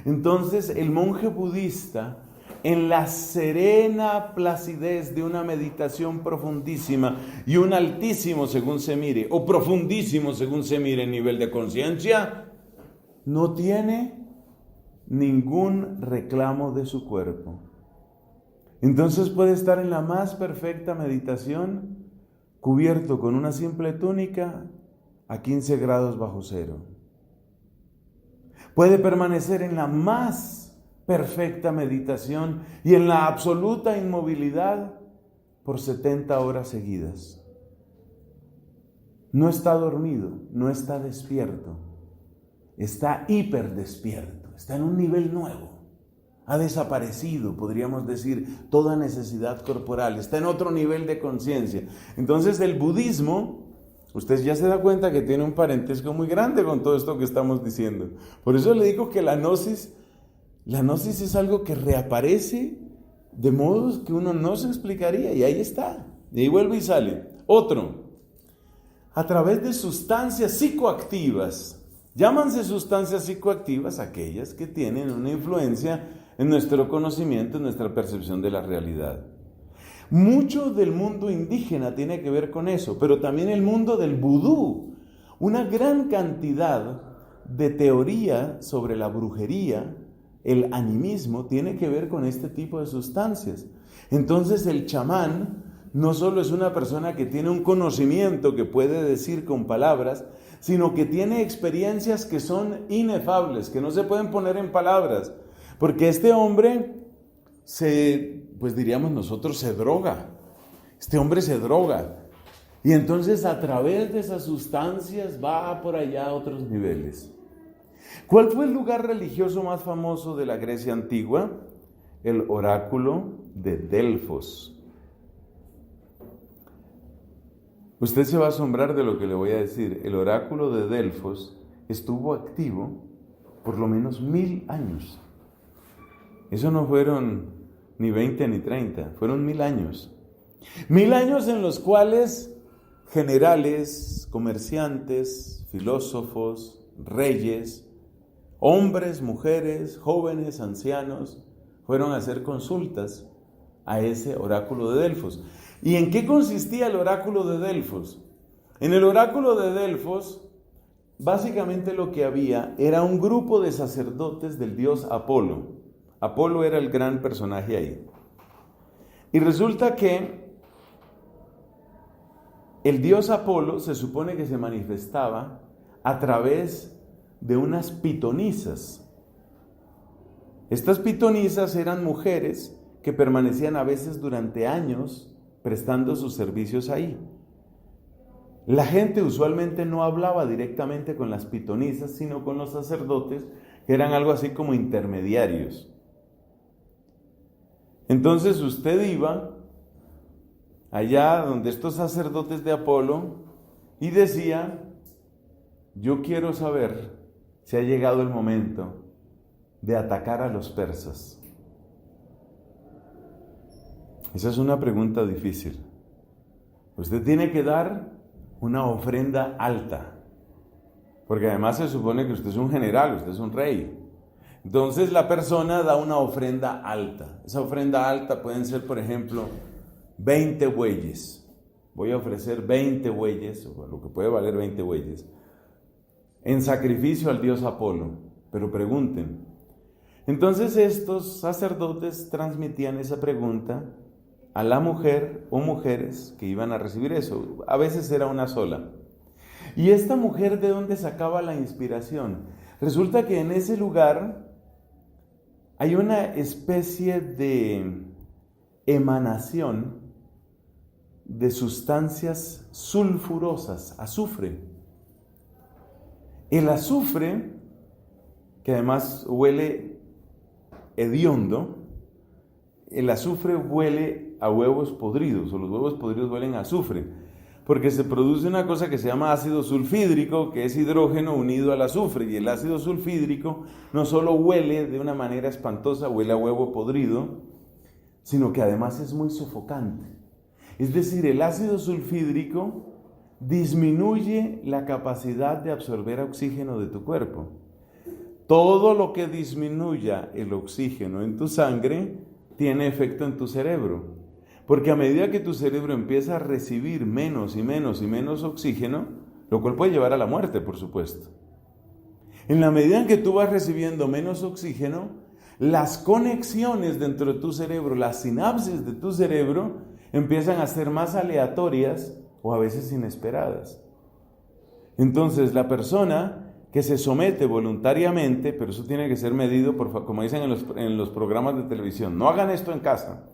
Entonces el monje budista, en la serena placidez de una meditación profundísima y un altísimo según se mire, o profundísimo según se mire nivel de conciencia, no tiene ningún reclamo de su cuerpo. Entonces puede estar en la más perfecta meditación, cubierto con una simple túnica a 15 grados bajo cero. Puede permanecer en la más perfecta meditación y en la absoluta inmovilidad por 70 horas seguidas. No está dormido, no está despierto, está hiperdespierto, está en un nivel nuevo. Ha desaparecido, podríamos decir, toda necesidad corporal, está en otro nivel de conciencia. Entonces el budismo, usted ya se da cuenta que tiene un parentesco muy grande con todo esto que estamos diciendo. Por eso le digo que la gnosis es algo que reaparece de modos que uno no se explicaría, y ahí está, y ahí vuelve y sale. Otro, a través de sustancias psicoactivas. Llámanse sustancias psicoactivas aquellas que tienen una influencia en nuestro conocimiento, en nuestra percepción de la realidad. Mucho del mundo indígena tiene que ver con eso, pero también el mundo del vudú. Una gran cantidad de teoría sobre la brujería, el animismo, tiene que ver con este tipo de sustancias. Entonces el chamán no solo es una persona que tiene un conocimiento que puede decir con palabras, sino que tiene experiencias que son inefables, que no se pueden poner en palabras. Porque este hombre pues diríamos nosotros, se droga. Este hombre se droga. Y entonces a través de esas sustancias va por allá a otros niveles. ¿Cuál fue el lugar religioso más famoso de la Grecia antigua? El oráculo de Delfos. Usted se va a asombrar de lo que le voy a decir. El oráculo de Delfos estuvo activo por lo menos 1000 años. Eso no fueron ni 20 ni 30, fueron 1000 años. 1000 años en los cuales generales, comerciantes, filósofos, reyes, hombres, mujeres, jóvenes, ancianos, fueron a hacer consultas a ese oráculo de Delfos. ¿Y en qué consistía el oráculo de Delfos? En el oráculo de Delfos, básicamente lo que había era un grupo de sacerdotes del dios Apolo. Apolo era el gran personaje ahí. Y resulta que el dios Apolo se supone que se manifestaba a través de unas pitonisas. Estas pitonisas eran mujeres que permanecían a veces durante años prestando sus servicios ahí. La gente usualmente no hablaba directamente con las pitonisas, sino con los sacerdotes, que eran algo así como intermediarios. Entonces usted iba allá donde estos sacerdotes de Apolo y decía: yo quiero saber si ha llegado el momento de atacar a los persas. Esa es una pregunta difícil. Usted tiene que dar una ofrenda alta, porque además se supone que usted es un general, usted es un rey. Entonces la persona da una ofrenda alta. Esa ofrenda alta pueden ser, por ejemplo, 20 bueyes. Voy a ofrecer 20 bueyes, o lo que puede valer 20 bueyes, en sacrificio al dios Apolo. Pero pregunten. Entonces estos sacerdotes transmitían esa pregunta a la mujer o mujeres que iban a recibir eso. A veces era una sola. ¿Y esta mujer de dónde sacaba la inspiración? Resulta que en ese lugar hay una especie de emanación de sustancias sulfurosas, azufre. El azufre, que además huele hediondo, el azufre huele a huevos podridos, o los huevos podridos huelen a azufre, porque se produce una cosa que se llama ácido sulfídrico, que es hidrógeno unido al azufre, y el ácido sulfídrico no solo huele de una manera espantosa, huele a huevo podrido, sino que además es muy sofocante. Es decir, el ácido sulfídrico disminuye la capacidad de absorber oxígeno de tu cuerpo. Todo lo que disminuya el oxígeno en tu sangre tiene efecto en tu cerebro. Porque a medida que tu cerebro empieza a recibir menos y menos y menos oxígeno, lo cual puede llevar a la muerte, por supuesto. En la medida en que tú vas recibiendo menos oxígeno, las conexiones dentro de tu cerebro, las sinapsis de tu cerebro, empiezan a ser más aleatorias o a veces inesperadas. Entonces, la persona que se somete voluntariamente, pero eso tiene que ser medido, como dicen en los programas de televisión, no hagan esto en casa.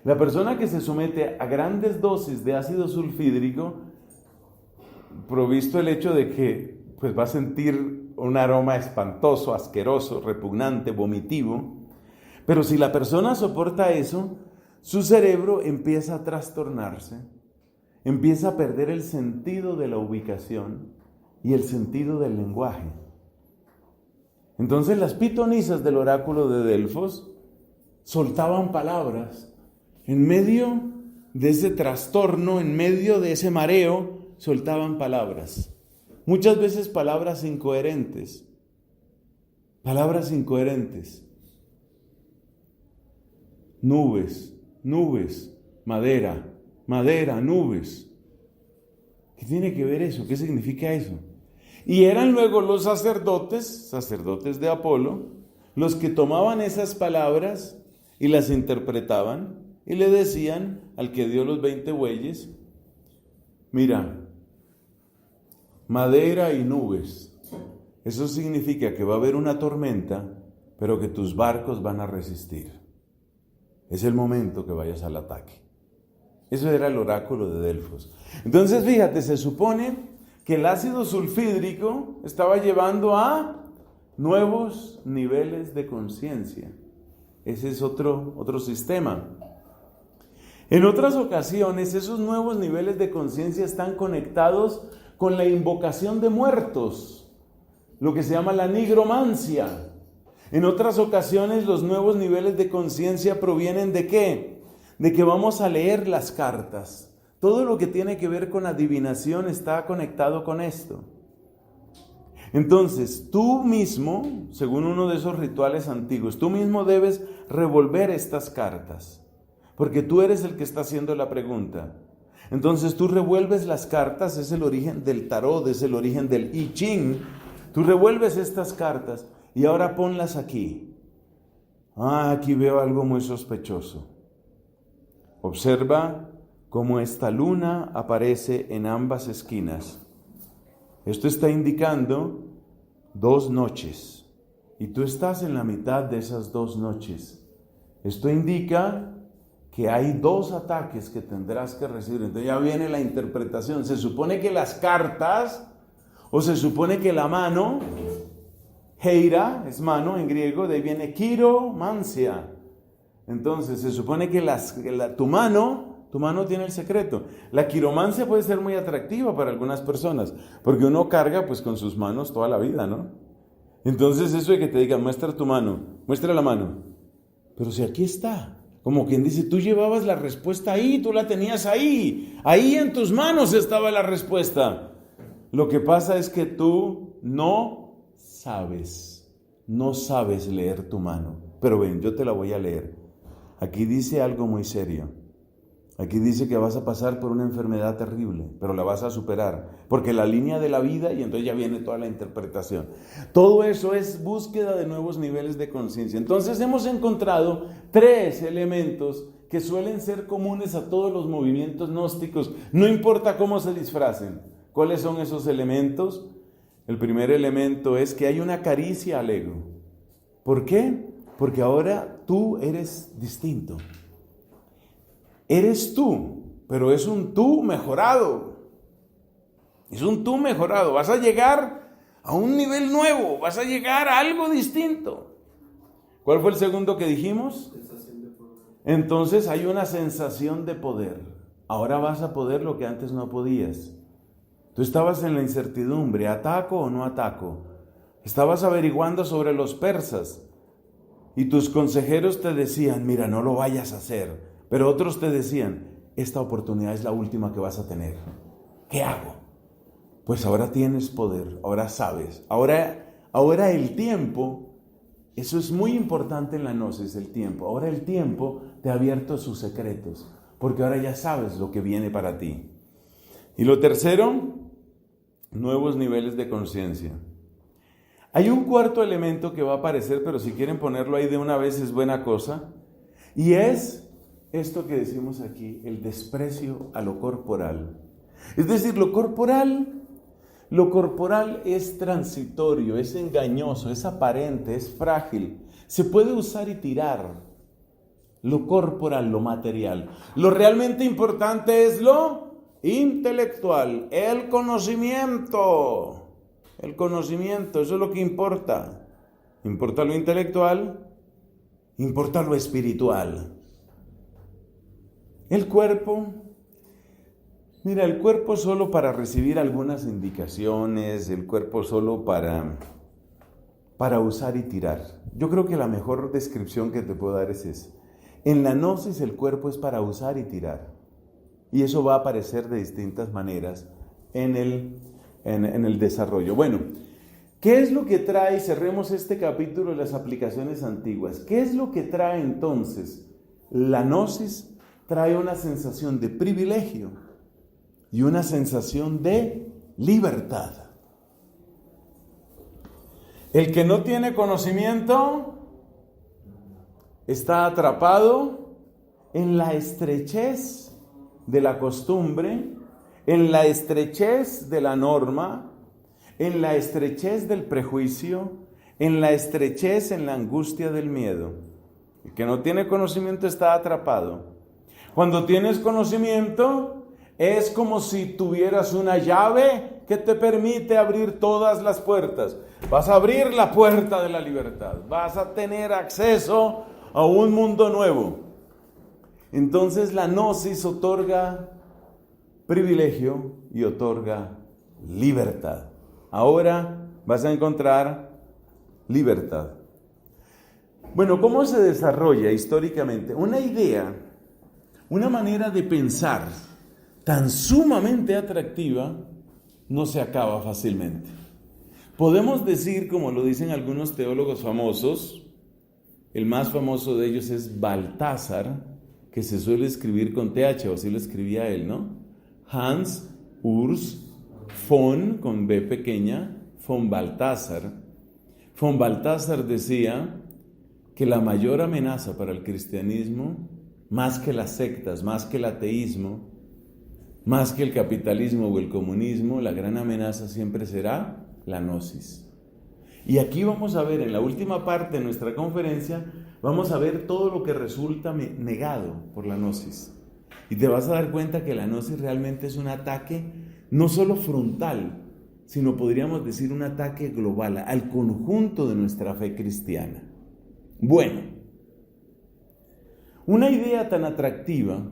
La persona que se somete a grandes dosis de ácido sulfídrico, provisto el hecho de que pues, va a sentir un aroma espantoso, asqueroso, repugnante, vomitivo, pero si la persona soporta eso, su cerebro empieza a trastornarse, empieza a perder el sentido de la ubicación y el sentido del lenguaje. Entonces las pitonisas del oráculo de Delfos soltaban palabras en medio de ese trastorno, en medio de ese mareo, soltaban palabras. Muchas veces palabras incoherentes. Nubes, nubes, madera, madera, nubes. ¿Qué tiene que ver eso? ¿Qué significa eso? Y eran luego los sacerdotes de Apolo, los que tomaban esas palabras y las interpretaban y le decían al que dio los 20 bueyes, mira, madera y nubes, eso significa que va a haber una tormenta, pero que tus barcos van a resistir. Es el momento que vayas al ataque. Eso era el oráculo de Delfos. Entonces, fíjate, se supone que el ácido sulfídrico estaba llevando a nuevos niveles de conciencia. Ese es otro sistema. En otras ocasiones, esos nuevos niveles de conciencia están conectados con la invocación de muertos, lo que se llama la nigromancia. En otras ocasiones, los nuevos niveles de conciencia provienen ¿de qué? De que vamos a leer las cartas. Todo lo que tiene que ver con adivinación está conectado con esto. Entonces, tú mismo, según uno de esos rituales antiguos, tú mismo debes revolver estas cartas, porque tú eres el que está haciendo la pregunta. Entonces, tú revuelves las cartas, es el origen del tarot, es el origen del I Ching. Tú revuelves estas cartas y ahora ponlas aquí. Aquí veo algo muy sospechoso. Observa cómo esta luna aparece en ambas esquinas. Esto está indicando 2 noches. Y tú estás en la mitad de esas 2 noches. Esto indica que hay 2 ataques que tendrás que recibir. Entonces ya viene la interpretación. Se supone que las cartas, o se supone que la mano, heira, es mano en griego, de ahí viene quiromancia. Entonces se supone que tu mano tiene el secreto. La quiromancia puede ser muy atractiva para algunas personas, porque uno carga pues con sus manos toda la vida, ¿no? Entonces eso de que te digan, muestra tu mano, muestra la mano. Pero si aquí está, como quien dice, tú llevabas la respuesta ahí, tú la tenías ahí en tus manos estaba la respuesta. Lo que pasa es que tú no sabes leer tu mano. Pero ven, yo te la voy a leer. Aquí dice algo muy serio. Aquí dice que vas a pasar por una enfermedad terrible, pero la vas a superar, porque la línea de la vida, y entonces ya viene toda la interpretación. Todo eso es búsqueda de nuevos niveles de conciencia. Entonces hemos encontrado 3 elementos que suelen ser comunes a todos los movimientos gnósticos, no importa cómo se disfracen. ¿Cuáles son esos elementos? El primer elemento es que hay una caricia al ego. ¿Por qué? Porque ahora tú eres distinto. Eres tú, pero es un tú mejorado. Es un tú mejorado. Vas a llegar a un nivel nuevo, vas a llegar a algo distinto. ¿Cuál fue el segundo que dijimos? Entonces hay una sensación de poder. Ahora vas a poder lo que antes no podías. Tú estabas en la incertidumbre, ¿ataco o no ataco? Estabas averiguando sobre los persas y tus consejeros te decían, mira, no lo vayas a hacer. Pero otros te decían, esta oportunidad es la última que vas a tener. ¿Qué hago? Pues ahora tienes poder, ahora sabes, ahora el tiempo, eso es muy importante en la gnosis, el tiempo. Ahora el tiempo te ha abierto sus secretos, porque ahora ya sabes lo que viene para ti. Y lo tercero, nuevos niveles de conciencia. Hay un cuarto elemento que va a aparecer, pero si quieren ponerlo ahí de una vez es buena cosa, y es esto que decimos aquí, el desprecio a lo corporal. Es decir, lo corporal es transitorio, es engañoso, es aparente, es frágil. Se puede usar y tirar. Lo corporal, lo material. Lo realmente importante es lo intelectual, el conocimiento. El conocimiento, eso es lo que importa. Importa lo intelectual, importa lo espiritual. El cuerpo, mira, el cuerpo solo para recibir algunas indicaciones, el cuerpo solo para usar y tirar. Yo creo que la mejor descripción que te puedo dar es esa. En la gnosis el cuerpo es para usar y tirar. Y eso va a aparecer de distintas maneras en el desarrollo. Bueno, ¿qué es lo que trae? Cerremos este capítulo de las aplicaciones antiguas. ¿Qué es lo que trae entonces? La gnosis trae una sensación de privilegio y una sensación de libertad. El que no tiene conocimiento está atrapado en la estrechez de la costumbre, en la estrechez de la norma, en la estrechez del prejuicio, en la estrechez, en la angustia del miedo. El que no tiene conocimiento está atrapado. Cuando tienes conocimiento, es como si tuvieras una llave que te permite abrir todas las puertas. Vas a abrir la puerta de la libertad. Vas a tener acceso a un mundo nuevo. Entonces la gnosis otorga privilegio y otorga libertad. Ahora vas a encontrar libertad. Bueno, ¿cómo se desarrolla históricamente? Una idea, una manera de pensar tan sumamente atractiva no se acaba fácilmente. Podemos decir, como lo dicen algunos teólogos famosos, el más famoso de ellos es Baltasar, que se suele escribir con TH, o así lo escribía él, ¿no? Hans Urs von, con B pequeña, von Baltasar. Von Baltasar decía que la mayor amenaza para el cristianismo, más que las sectas, más que el ateísmo, más que el capitalismo o el comunismo, la gran amenaza siempre será la gnosis. Y aquí vamos a ver, en la última parte de nuestra conferencia, vamos a ver todo lo que resulta negado por la gnosis. Y te vas a dar cuenta que la gnosis realmente es un ataque no solo frontal, sino podríamos decir un ataque global al conjunto de nuestra fe cristiana. Bueno, una idea tan atractiva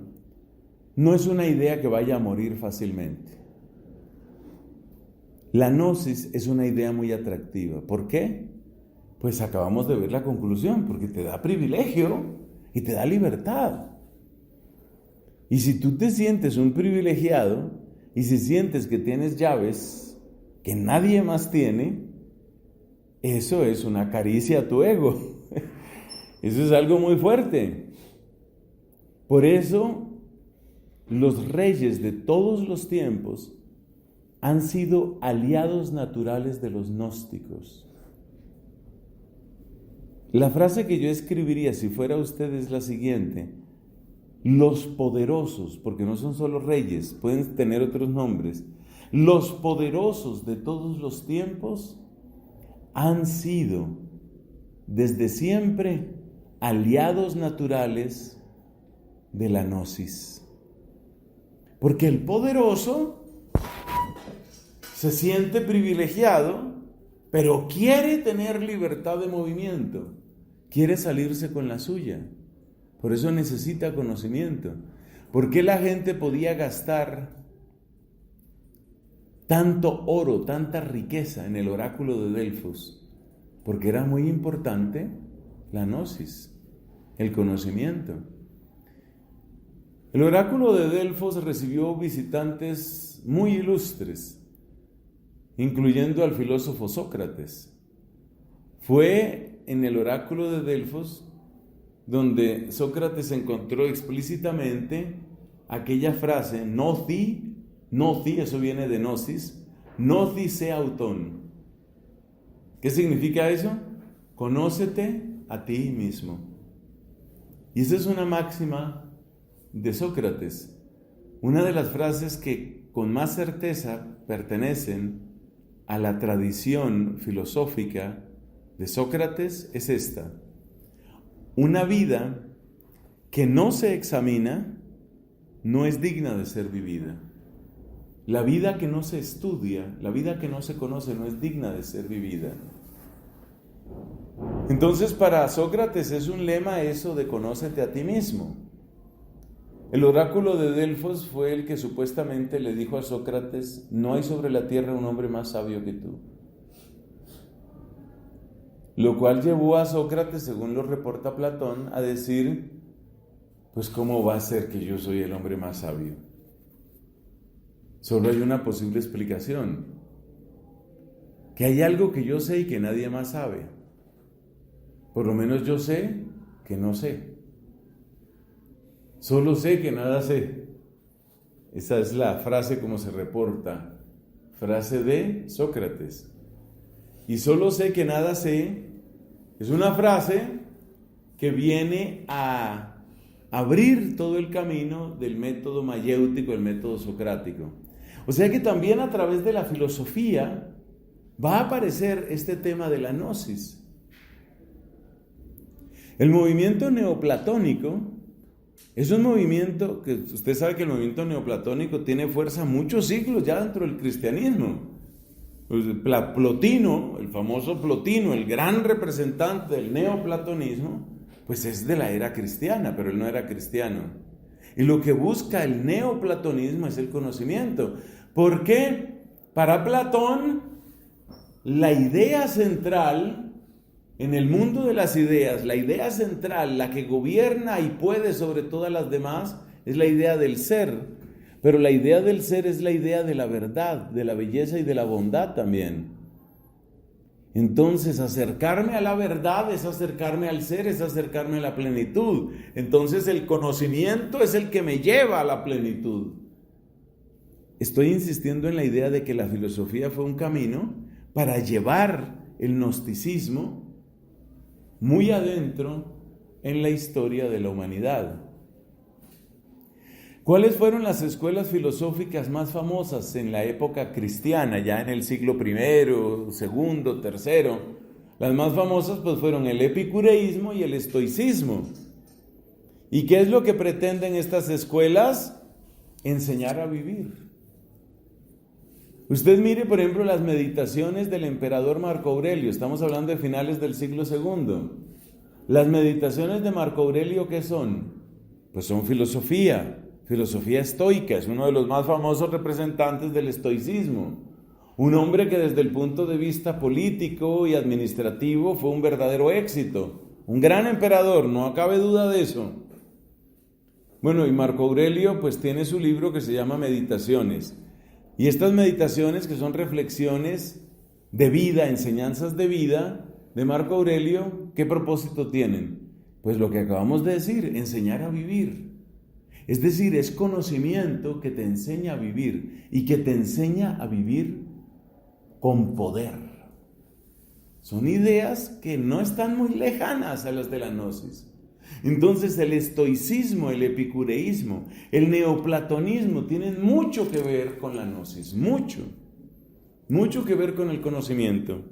no es una idea que vaya a morir fácilmente. La gnosis es una idea muy atractiva. ¿Por qué? Pues acabamos de ver la conclusión, porque te da privilegio y te da libertad. Y si tú te sientes un privilegiado y si sientes que tienes llaves que nadie más tiene, eso es una caricia a tu ego. Eso es algo muy fuerte. Por eso, los reyes de todos los tiempos han sido aliados naturales de los gnósticos. La frase que yo escribiría si fuera usted es la siguiente: los poderosos, porque no son solo reyes, pueden tener otros nombres, los poderosos de todos los tiempos han sido desde siempre aliados naturales de la gnosis. Porque el poderoso se siente privilegiado, pero quiere tener libertad de movimiento, quiere salirse con la suya. Por eso necesita conocimiento. ¿Por qué la gente podía gastar tanto oro, tanta riqueza en el oráculo de Delfos? Porque era muy importante la gnosis, el conocimiento. El oráculo de Delfos recibió visitantes muy ilustres, incluyendo al filósofo Sócrates. Fue en el oráculo de Delfos donde Sócrates encontró explícitamente aquella frase, noci, eso viene de gnosis, noci se autón. ¿Qué significa eso? Conócete a ti mismo. Y esa es una máxima de Sócrates. Una de las frases que con más certeza pertenecen a la tradición filosófica de Sócrates es esta: una vida que no se examina no es digna de ser vivida. La vida que no se estudia, la vida que no se conoce no es digna de ser vivida. Entonces, para Sócrates es un lema eso de conócete a ti mismo. El oráculo de Delfos fue el que supuestamente le dijo a Sócrates: no hay sobre la tierra un hombre más sabio que tú. Lo cual llevó a Sócrates, según lo reporta Platón, a decir: pues ¿cómo va a ser que yo soy el hombre más sabio? Solo hay una posible explicación: que hay algo que yo sé y que nadie más sabe. Por lo menos yo sé que no sé. Solo sé que nada sé. Esa es la frase como se reporta, frase de Sócrates. Y solo sé que nada sé es una frase que viene a abrir todo el camino del método mayéutico, el método socrático. O sea que también a través de la filosofía va a aparecer este tema de la gnosis. El movimiento neoplatónico es un movimiento que usted sabe que el movimiento neoplatónico tiene fuerza muchos siglos ya dentro del cristianismo. Plotino, el famoso Plotino, el gran representante del neoplatonismo, pues es de la era cristiana, pero él no era cristiano. Y lo que busca el neoplatonismo es el conocimiento. ¿Por qué? Para Platón, la idea central en el mundo de las ideas, la idea central, la que gobierna y puede sobre todas las demás, es la idea del ser. Pero la idea del ser es la idea de la verdad, de la belleza y de la bondad también. Entonces, acercarme a la verdad es acercarme al ser, es acercarme a la plenitud. Entonces, el conocimiento es el que me lleva a la plenitud. Estoy insistiendo en la idea de que la filosofía fue un camino para llevar el gnosticismo muy adentro en la historia de la humanidad. ¿Cuáles fueron las escuelas filosóficas más famosas en la época cristiana, ya en el siglo I, II, III? Las más famosas pues fueron el epicureísmo y el estoicismo. ¿Y qué es lo que pretenden estas escuelas? Enseñar a vivir. Usted mire, por ejemplo, las meditaciones del emperador Marco Aurelio. Estamos hablando de finales del siglo II. Las meditaciones de Marco Aurelio, ¿qué son? Pues son filosofía estoica. Es uno de los más famosos representantes del estoicismo. Un hombre que desde el punto de vista político y administrativo fue un verdadero éxito. Un gran emperador, no cabe duda de eso. Bueno, y Marco Aurelio pues tiene su libro que se llama Meditaciones. Y estas meditaciones, que son reflexiones de vida, enseñanzas de vida de Marco Aurelio, ¿qué propósito tienen? Pues lo que acabamos de decir, enseñar a vivir. Es decir, es conocimiento que te enseña a vivir y que te enseña a vivir con poder. Son ideas que no están muy lejanas a las de la gnosis. Entonces el estoicismo, el epicureísmo, el neoplatonismo tienen mucho que ver con la gnosis, mucho que ver con el conocimiento.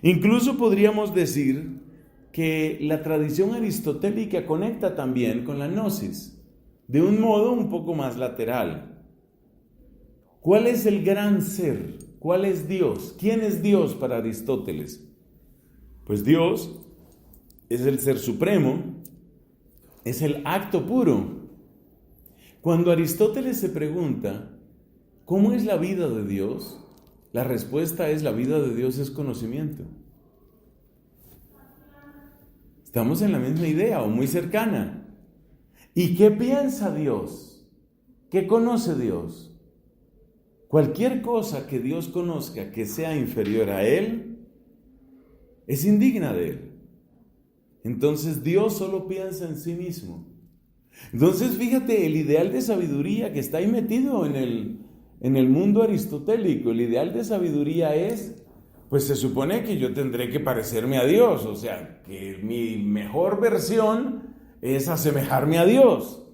Incluso podríamos decir que la tradición aristotélica conecta también con la gnosis, de un modo un poco más lateral. ¿Cuál es el gran ser? ¿Cuál es Dios? ¿Quién es Dios para Aristóteles? Pues Dios es el ser supremo, es el acto puro. Cuando Aristóteles se pregunta, ¿cómo es la vida de Dios? La respuesta es: la vida de Dios es conocimiento. Estamos en la misma idea o muy cercana. ¿Y qué piensa Dios? ¿Qué conoce Dios? Cualquier cosa que Dios conozca que sea inferior a Él, es indigna de Él. Entonces Dios solo piensa en sí mismo. Entonces fíjate el ideal de sabiduría que está ahí metido en el mundo aristotélico. El ideal de sabiduría es, pues se supone que yo tendré que parecerme a Dios, o sea, que mi mejor versión es asemejarme a Dios.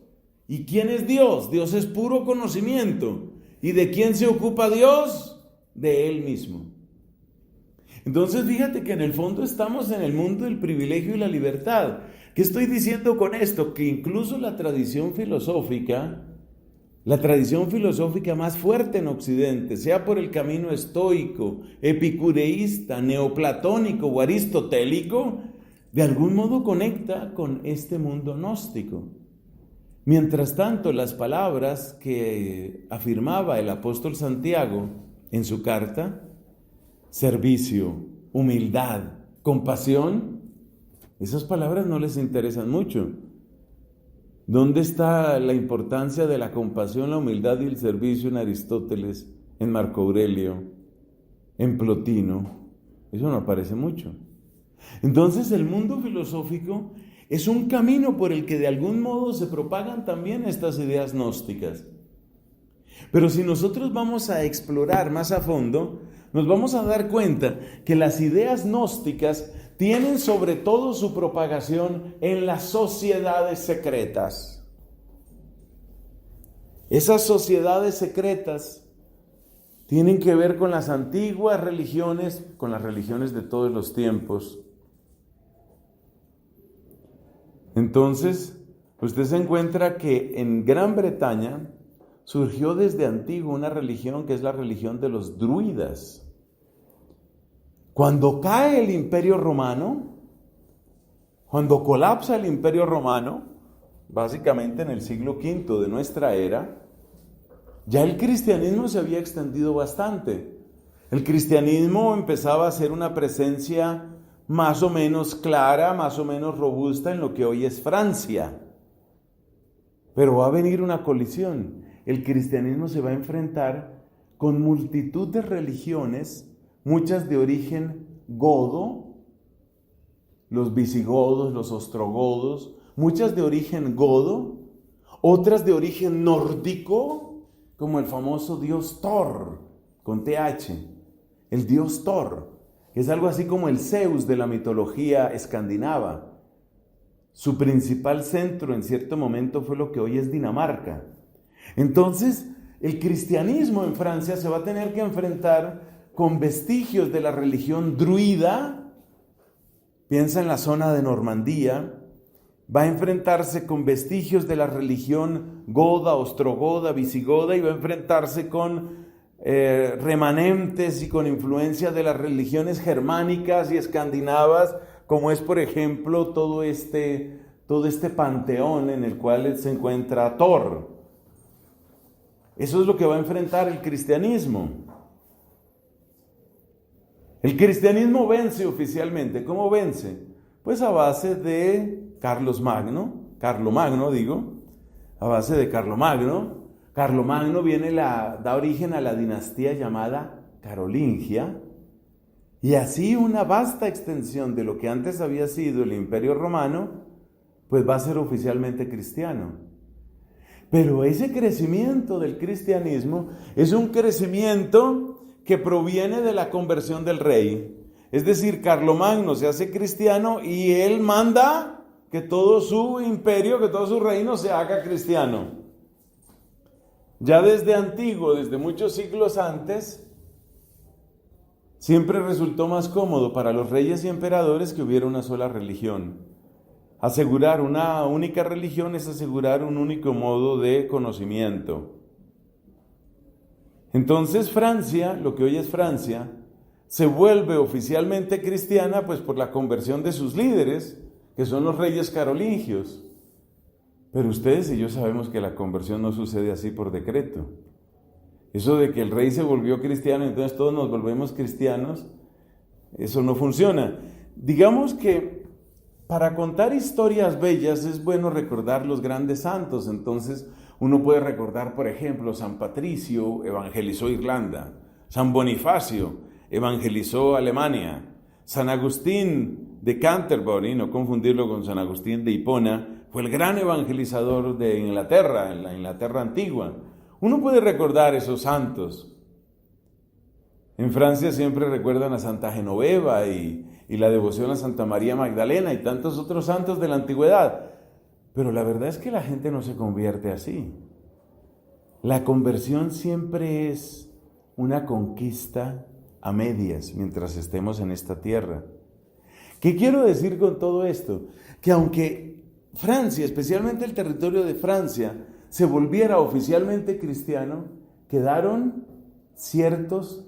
¿Y quién es Dios? Dios es puro conocimiento. ¿Y de quién se ocupa Dios? De Él mismo. Entonces fíjate que en el fondo estamos en el mundo del privilegio y la libertad. ¿Qué estoy diciendo con esto? Que incluso la tradición filosófica más fuerte en Occidente, sea por el camino estoico, epicureísta, neoplatónico o aristotélico, de algún modo conecta con este mundo gnóstico. Mientras tanto, las palabras que afirmaba el apóstol Santiago en su carta, servicio, humildad, compasión, esas palabras no les interesan mucho. ¿Dónde está la importancia de la compasión, la humildad y el servicio en Aristóteles, en Marco Aurelio, en Plotino? Eso no aparece mucho. Entonces el mundo filosófico es un camino por el que de algún modo se propagan también estas ideas gnósticas. Pero si nosotros vamos a explorar más a fondo, nos vamos a dar cuenta que las ideas gnósticas tienen sobre todo su propagación en las sociedades secretas. Esas sociedades secretas tienen que ver con las antiguas religiones, con las religiones de todos los tiempos. Entonces, usted se encuentra que en Gran Bretaña surgió desde antiguo una religión que es la religión de los druidas. Cuando cae el Imperio Romano, cuando colapsa el Imperio Romano, básicamente en el siglo V de nuestra era, ya el cristianismo se había extendido bastante. El cristianismo empezaba a ser una presencia más o menos clara, más o menos robusta en lo que hoy es Francia. Pero va a venir una colisión. El cristianismo se va a enfrentar con multitud de religiones, muchas de origen godo, los visigodos, los ostrogodos, muchas de origen godo, otras de origen nórdico, como el famoso dios Thor, con TH, el dios Thor, que es algo así como el Zeus de la mitología escandinava. Su principal centro en cierto momento fue lo que hoy es Dinamarca. Entonces, el cristianismo en Francia se va a tener que enfrentar con vestigios de la religión druida. Piensa en la zona de Normandía. Va a enfrentarse con vestigios de la religión goda, ostrogoda, visigoda, y va a enfrentarse con remanentes y con influencia de las religiones germánicas y escandinavas, como es por ejemplo todo este panteón en el cual se encuentra Thor. Eso es lo que va a enfrentar el cristianismo. El cristianismo vence oficialmente. ¿Cómo vence? Pues a base de Carlomagno, a base de Carlomagno. Carlomagno da origen a la dinastía llamada Carolingia, y así una vasta extensión de lo que antes había sido el Imperio Romano, pues va a ser oficialmente cristiano. Pero ese crecimiento del cristianismo es un crecimiento que proviene de la conversión del rey. Es decir, Carlomagno se hace cristiano y él manda que todo su imperio, que todo su reino se haga cristiano. Ya desde antiguo, desde muchos siglos antes, siempre resultó más cómodo para los reyes y emperadores que hubiera una sola religión. Asegurar una única religión es asegurar un único modo de conocimiento. Entonces Francia, lo que hoy es Francia, se vuelve oficialmente cristiana pues por la conversión de sus líderes, que son los reyes carolingios. Pero ustedes y yo sabemos que la conversión no sucede así por decreto. Eso de que el rey se volvió cristiano, entonces todos nos volvemos cristianos, eso no funciona. Digamos que para contar historias bellas es bueno recordar los grandes santos. Entonces uno puede recordar, por ejemplo, San Patricio evangelizó Irlanda, San Bonifacio evangelizó Alemania, San Agustín de Canterbury, no confundirlo con San Agustín de Hipona, fue el gran evangelizador de Inglaterra, en la Inglaterra antigua. Uno puede recordar esos santos. En Francia siempre recuerdan a Santa Genoveva y la devoción a Santa María Magdalena y tantos otros santos de la antigüedad. Pero la verdad es que la gente no se convierte así. La conversión siempre es una conquista a medias mientras estemos en esta tierra. ¿Qué quiero decir con todo esto? Que aunque Francia, especialmente el territorio de Francia, se volviera oficialmente cristiano, quedaron ciertos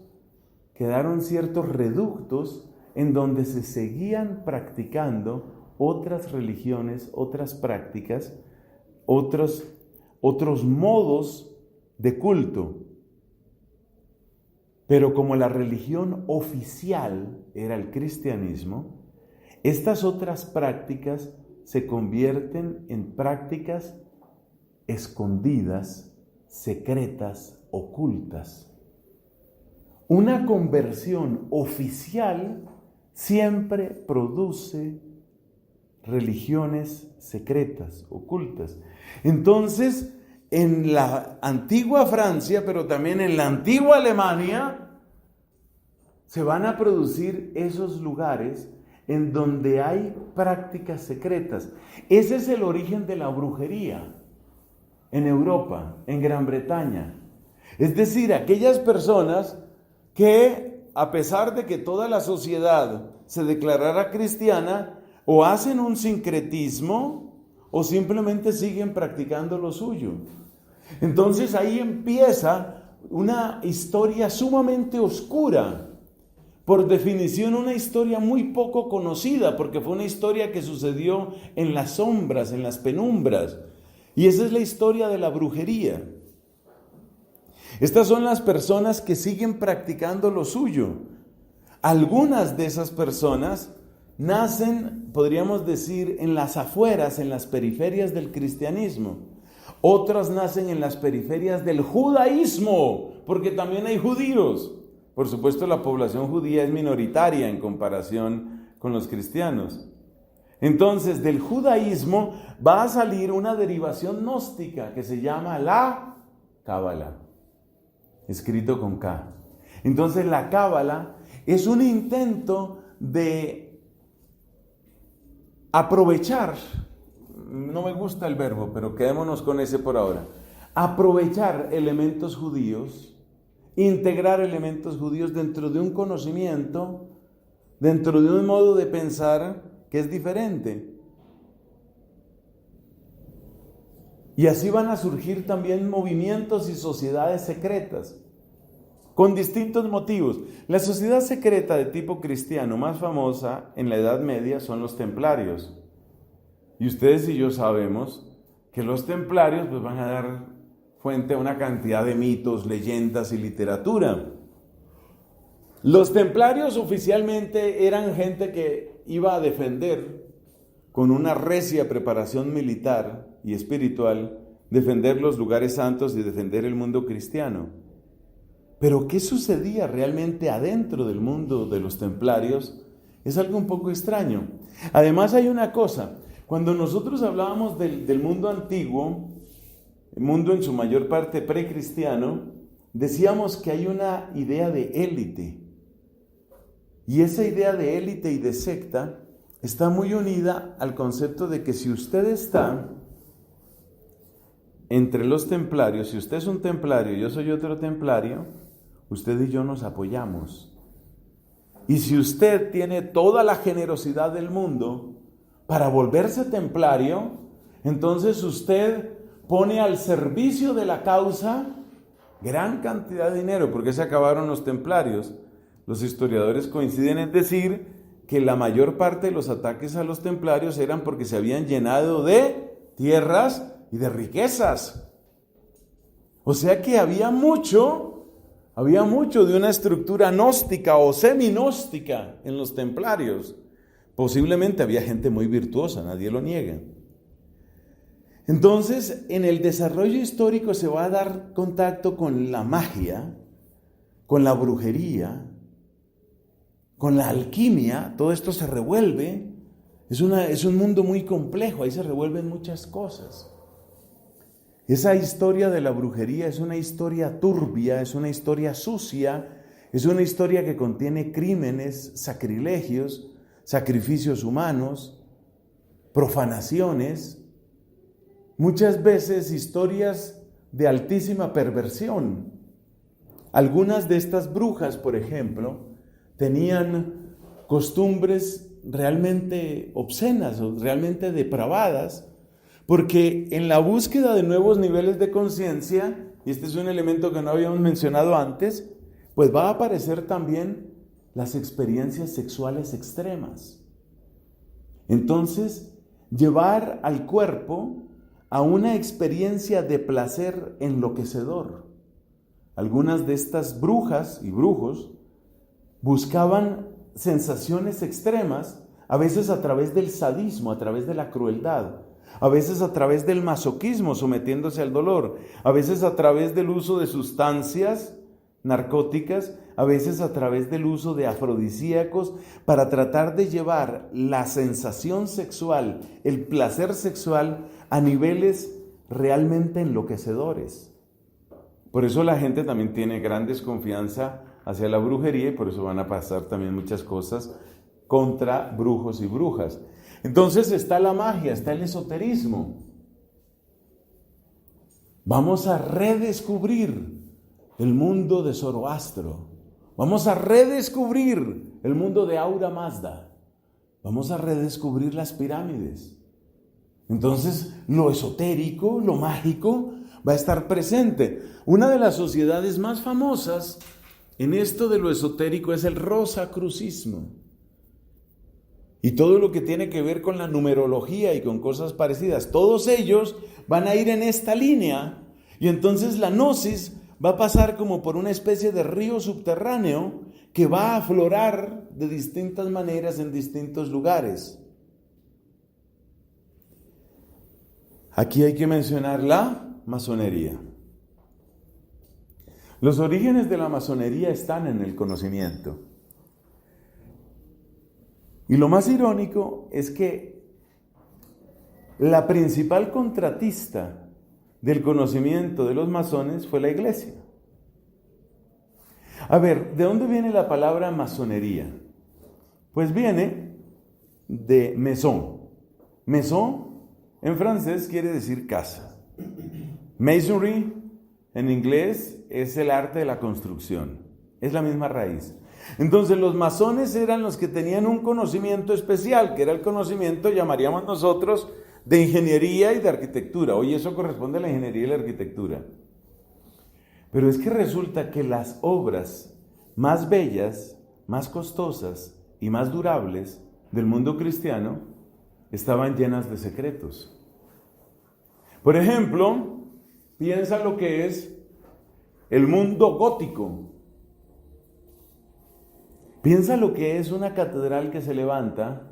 reductos en donde se seguían practicando otras religiones, otras prácticas, otros modos de culto. Pero como la religión oficial era el cristianismo, estas otras prácticas se convierten en prácticas escondidas, secretas, ocultas. Una conversión oficial siempre produce religiones secretas, ocultas. Entonces, en la antigua Francia, pero también en la antigua Alemania, se van a producir esos lugares en donde hay prácticas secretas. Ese es el origen de la brujería en Europa, en Gran Bretaña. Es decir, aquellas personas que, a pesar de que toda la sociedad se declarara cristiana, o hacen un sincretismo o simplemente siguen practicando lo suyo. Entonces ahí empieza una historia sumamente oscura. Por definición, una historia muy poco conocida, porque fue una historia que sucedió en las sombras, en las penumbras. Y esa es la historia de la brujería. Estas son las personas que siguen practicando lo suyo. Algunas de esas personas nacen, podríamos decir, en las afueras, en las periferias del cristianismo. Otras nacen en las periferias del judaísmo, porque también hay judíos. Por supuesto, la población judía es minoritaria en comparación con los cristianos. Entonces, del judaísmo va a salir una derivación gnóstica que se llama la Cábala, escrito con K. Entonces, la Cábala es un intento de aprovechar, no me gusta el verbo, pero quedémonos con ese por ahora, aprovechar elementos judíos, integrar elementos judíos dentro de un conocimiento, dentro de un modo de pensar que es diferente. Y así van a surgir también movimientos y sociedades secretas, con distintos motivos. La sociedad secreta de tipo cristiano más famosa en la Edad Media son los templarios. Y ustedes y yo sabemos que los templarios pues, van a dar fuente a una cantidad de mitos, leyendas y literatura. Los templarios oficialmente eran gente que iba a defender, con una recia preparación militar y espiritual, defender los lugares santos y defender el mundo cristiano. Pero ¿qué sucedía realmente adentro del mundo de los templarios? Es algo un poco extraño. Además hay una cosa, cuando nosotros hablábamos del mundo antiguo, el mundo en su mayor parte precristiano, decíamos que hay una idea de élite. Y esa idea de élite y de secta está muy unida al concepto de que si usted está entre los templarios, si usted es un templario y yo soy otro templario, usted y yo nos apoyamos. Y si usted tiene toda la generosidad del mundo para volverse templario, entonces usted pone al servicio de la causa gran cantidad de dinero, porque se acabaron los templarios. Los historiadores coinciden en decir que la mayor parte de los ataques a los templarios eran porque se habían llenado de tierras y de riquezas. O sea que había mucho de una estructura gnóstica o seminóstica en los templarios. Posiblemente había gente muy virtuosa, nadie lo niega. Entonces, en el desarrollo histórico se va a dar contacto con la magia, con la brujería, con la alquimia. Todo esto se revuelve. Es un mundo muy complejo, ahí se revuelven muchas cosas. Esa historia de la brujería es una historia turbia, es una historia sucia, es una historia que contiene crímenes, sacrilegios, sacrificios humanos, profanaciones, muchas veces historias de altísima perversión. Algunas de estas brujas, por ejemplo, tenían costumbres realmente obscenas o realmente depravadas, porque en la búsqueda de nuevos niveles de conciencia, y este es un elemento que no habíamos mencionado antes, pues va a aparecer también las experiencias sexuales extremas. Entonces, llevar al cuerpo a una experiencia de placer enloquecedor. Algunas de estas brujas y brujos buscaban sensaciones extremas, a veces a través del sadismo, a través de la crueldad, a veces a través del masoquismo, sometiéndose al dolor, a veces a través del uso de sustancias narcóticas, a veces a través del uso de afrodisíacos, para tratar de llevar la sensación sexual, el placer sexual, a niveles realmente enloquecedores. Por eso la gente también tiene gran desconfianza hacia la brujería y por eso van a pasar también muchas cosas contra brujos y brujas. Entonces está la magia, está el esoterismo. Vamos a redescubrir el mundo de Zoroastro. Vamos a redescubrir el mundo de Ahura Mazda. Vamos a redescubrir las pirámides. Entonces, lo esotérico, lo mágico, va a estar presente. Una de las sociedades más famosas en esto de lo esotérico es el rosacrucismo. Y todo lo que tiene que ver con la numerología y con cosas parecidas, todos ellos van a ir en esta línea. Y entonces la gnosis va a pasar como por una especie de río subterráneo que va a aflorar de distintas maneras en distintos lugares. Aquí hay que mencionar la masonería. Los orígenes de la masonería están en el conocimiento. Y lo más irónico es que la principal contratista del conocimiento de los masones fue la iglesia. A ver, ¿de dónde viene la palabra masonería? Pues viene de maison. Maison en francés quiere decir casa. Masonry en inglés es el arte de la construcción. Es la misma raíz. Entonces los masones eran los que tenían un conocimiento especial, que era el conocimiento, llamaríamos nosotros, de ingeniería y de arquitectura. Hoy eso corresponde a la ingeniería y la arquitectura. Pero es que resulta que las obras más bellas, más costosas y más durables del mundo cristiano estaban llenas de secretos. Por ejemplo, piensa lo que es el mundo gótico. Piensa lo que es una catedral que se levanta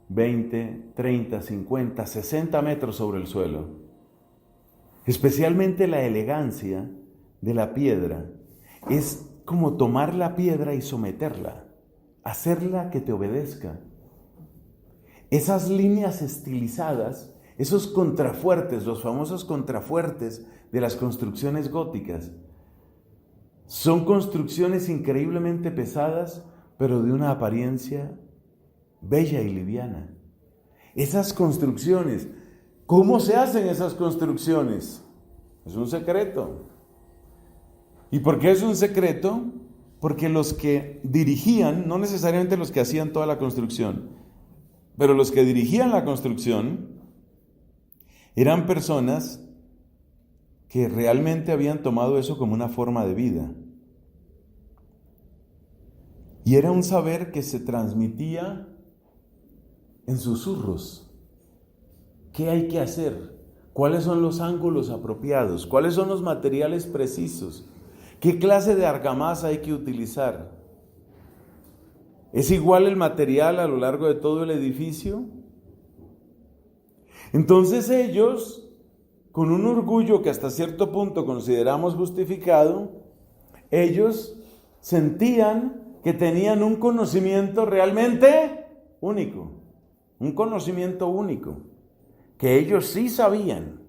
20, 30, 50, 60 metros sobre el suelo. Especialmente la elegancia de la piedra. Es como tomar la piedra y someterla, hacerla que te obedezca. Esas líneas estilizadas, esos contrafuertes, los famosos contrafuertes de las construcciones góticas, son construcciones increíblemente pesadas, pero de una apariencia bella y liviana. Esas construcciones, ¿cómo se hacen esas construcciones? Es un secreto. ¿Y por qué es un secreto? Porque los que dirigían, no necesariamente los que hacían toda la construcción, pero los que dirigían la construcción eran personas que realmente habían tomado eso como una forma de vida. Y era un saber que se transmitía en susurros. ¿Qué hay que hacer? ¿Cuáles son los ángulos apropiados? ¿Cuáles son los materiales precisos? ¿Qué clase de argamasa hay que utilizar? ¿Es igual el material a lo largo de todo el edificio? Entonces ellos, con un orgullo que hasta cierto punto consideramos justificado, ellos sentían que tenían un conocimiento realmente único, un conocimiento único, que ellos sí sabían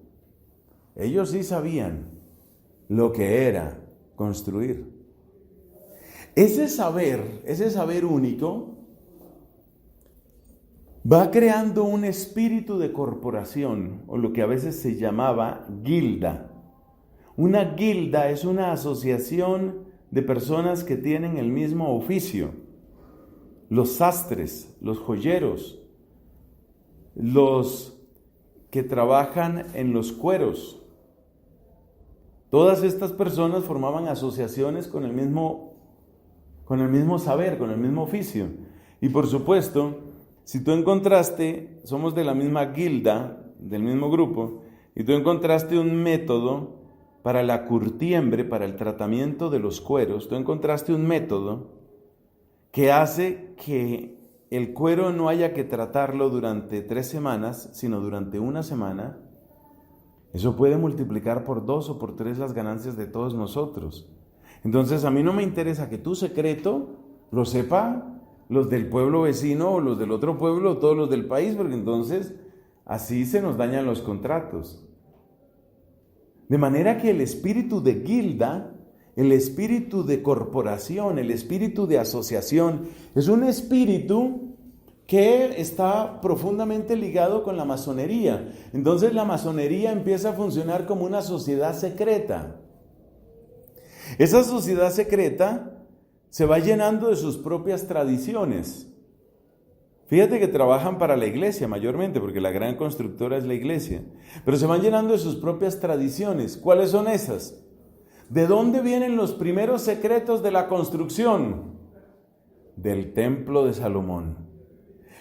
lo que era construir. Ese saber único, va creando un espíritu de corporación, o lo que a veces se llamaba guilda. Una guilda es una asociación de personas que tienen el mismo oficio. Los sastres, los joyeros, los que trabajan en los cueros. Todas estas personas formaban asociaciones con el mismo saber, con el mismo oficio. Y por supuesto, si tú encontraste, somos de la misma guilda, del mismo grupo, y tú encontraste un método para la curtiembre, para el tratamiento de los cueros, tú encontraste un método que hace que el cuero no haya que tratarlo durante 3 semanas, sino durante 1 semana, eso puede multiplicar por 2 o por 3 las ganancias de todos nosotros. Entonces a mí no me interesa que tu secreto lo sepa los del pueblo vecino o los del otro pueblo o todos los del país, porque entonces así se nos dañan los contratos. De manera que el espíritu de guilda, el espíritu de corporación, el espíritu de asociación, es un espíritu que está profundamente ligado con la masonería. Entonces la masonería empieza a funcionar como una sociedad secreta. Esa sociedad secreta se va llenando de sus propias tradiciones. Fíjate que trabajan para la iglesia mayormente, porque la gran constructora es la iglesia. Pero se van llenando de sus propias tradiciones. ¿Cuáles son esas? ¿De dónde vienen los primeros secretos de la construcción? Del templo de Salomón.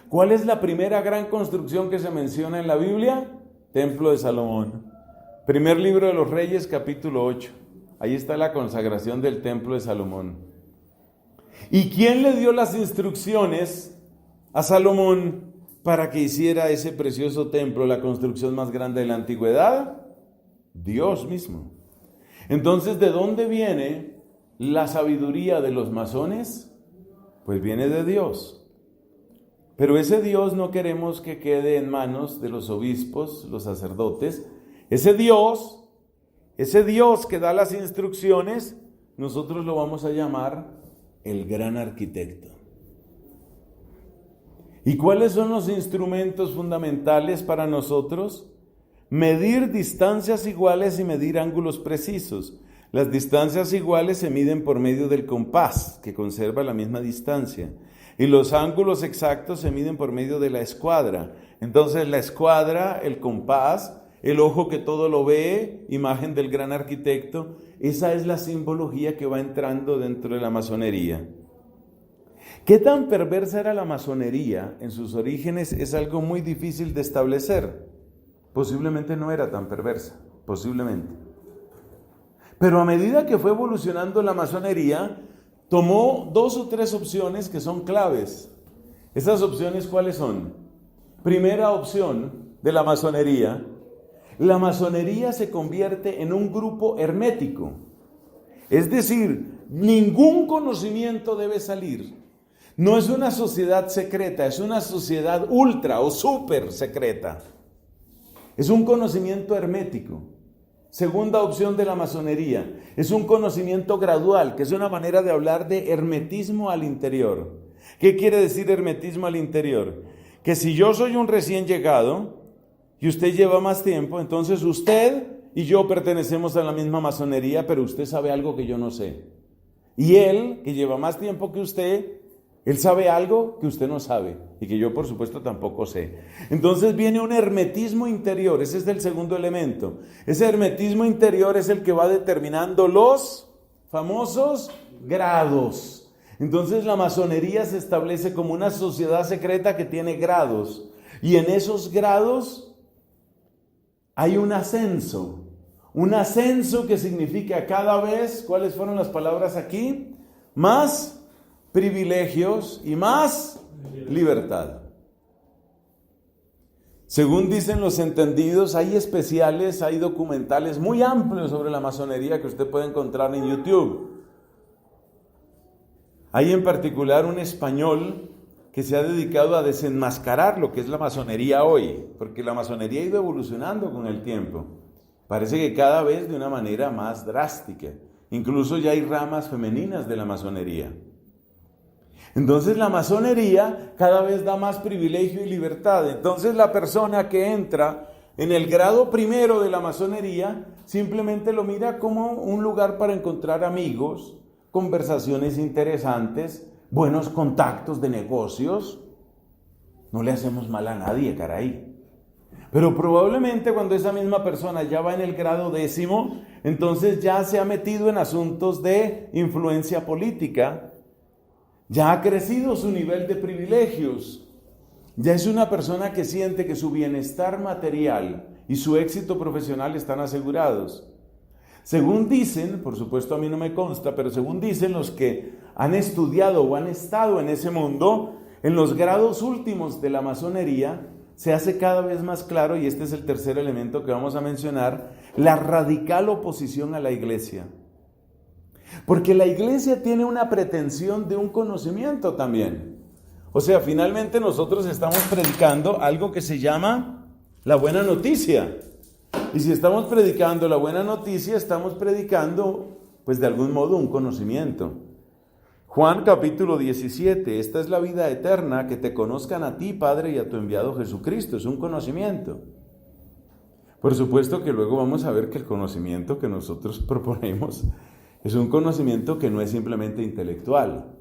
¿Cuál es la primera gran construcción que se menciona en la Biblia? Templo de Salomón. Primer libro de los Reyes, capítulo 8. Ahí está la consagración del templo de Salomón. ¿Y quién le dio las instrucciones a Salomón para que hiciera ese precioso templo, la construcción más grande de la antigüedad? Dios mismo. Entonces, ¿de dónde viene la sabiduría de los masones? Pues viene de Dios. Pero ese Dios no queremos que quede en manos de los obispos, los sacerdotes. Ese Dios que da las instrucciones, nosotros lo vamos a llamar el gran arquitecto. ¿Y cuáles son los instrumentos fundamentales para nosotros? Medir distancias iguales y medir ángulos precisos. Las distancias iguales se miden por medio del compás, que conserva la misma distancia. Y los ángulos exactos se miden por medio de la escuadra. Entonces la escuadra, el compás, el ojo que todo lo ve, imagen del gran arquitecto, esa es la simbología que va entrando dentro de la masonería. ¿Qué tan perversa era la masonería en sus orígenes? Es algo muy difícil de establecer. Posiblemente no era tan perversa, posiblemente. Pero a medida que fue evolucionando la masonería, tomó 2 o 3 opciones que son claves. ¿Esas opciones cuáles son? Primera opción de la masonería se convierte en un grupo hermético. Es decir, ningún conocimiento debe salir. No es una sociedad secreta, es una sociedad ultra o súper secreta. Es un conocimiento hermético. Segunda opción de la masonería, es un conocimiento gradual, que es una manera de hablar de hermetismo al interior. ¿Qué quiere decir hermetismo al interior? Que si yo soy un recién llegado y usted lleva más tiempo, entonces usted y yo pertenecemos a la misma masonería, pero usted sabe algo que yo no sé. Y él, que lleva más tiempo que usted, él sabe algo que usted no sabe y que yo por supuesto tampoco sé. Entonces viene un hermetismo interior, ese es el segundo elemento. Ese hermetismo interior es el que va determinando los famosos grados. Entonces la masonería se establece como una sociedad secreta que tiene grados. Y en esos grados hay un ascenso que significa cada vez, ¿cuáles fueron las palabras aquí? Más privilegios y más libertad. Según dicen los entendidos, hay especiales, hay documentales muy amplios sobre la masonería que usted puede encontrar en YouTube. Hay en particular un español que se ha dedicado a desenmascarar lo que es la masonería hoy, porque la masonería ha ido evolucionando con el tiempo. Parece que cada vez de una manera más drástica. Incluso ya hay ramas femeninas de la masonería. Entonces la masonería cada vez da más privilegio y libertad. Entonces la persona que entra en el grado primero de la masonería simplemente lo mira como un lugar para encontrar amigos, conversaciones interesantes, buenos contactos de negocios. No le hacemos mal a nadie, caray. Pero probablemente cuando esa misma persona ya va en el grado 10º, entonces ya se ha metido en asuntos de influencia política, ya ha crecido su nivel de privilegios, ya es una persona que siente que su bienestar material y su éxito profesional están asegurados. Según dicen, por supuesto a mí no me consta, pero según dicen los que han estudiado o han estado en ese mundo, en los grados últimos de la masonería se hace cada vez más claro, y este es el tercer elemento que vamos a mencionar, la radical oposición a la iglesia. Porque la iglesia tiene una pretensión de un conocimiento también. O sea, finalmente nosotros estamos predicando algo que se llama la buena noticia. Y si estamos predicando la buena noticia, estamos predicando, pues de algún modo, un conocimiento. Juan capítulo 17, esta es la vida eterna, que te conozcan a ti, Padre, y a tu enviado Jesucristo. Es un conocimiento. Por supuesto que luego vamos a ver que el conocimiento que nosotros proponemos es un conocimiento que no es simplemente intelectual.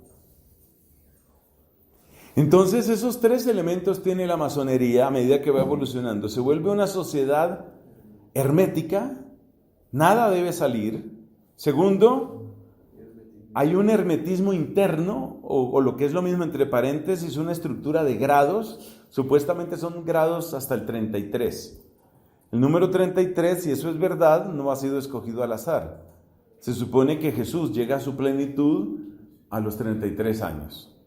Entonces, esos tres elementos tiene la masonería a medida que va evolucionando. Se vuelve una sociedad hermética, nada debe salir. Segundo, hay un hermetismo interno, o lo que es lo mismo entre paréntesis, una estructura de grados. Supuestamente son grados hasta el 33. El número 33, si eso es verdad, no ha sido escogido al azar. Se supone que Jesús llega a su plenitud a los 33 años.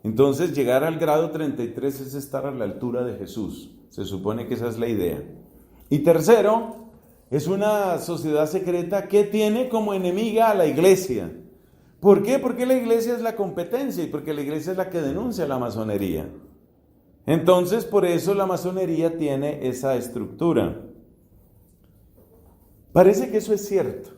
Entonces, llegar al grado 33 es estar a la altura de Jesús. Se supone que esa es la idea. Y tercero, es una sociedad secreta que tiene como enemiga a la iglesia. ¿Por qué? Porque la iglesia es la competencia y porque la iglesia es la que denuncia la masonería. Entonces, por eso la masonería tiene esa estructura. Parece que eso es cierto,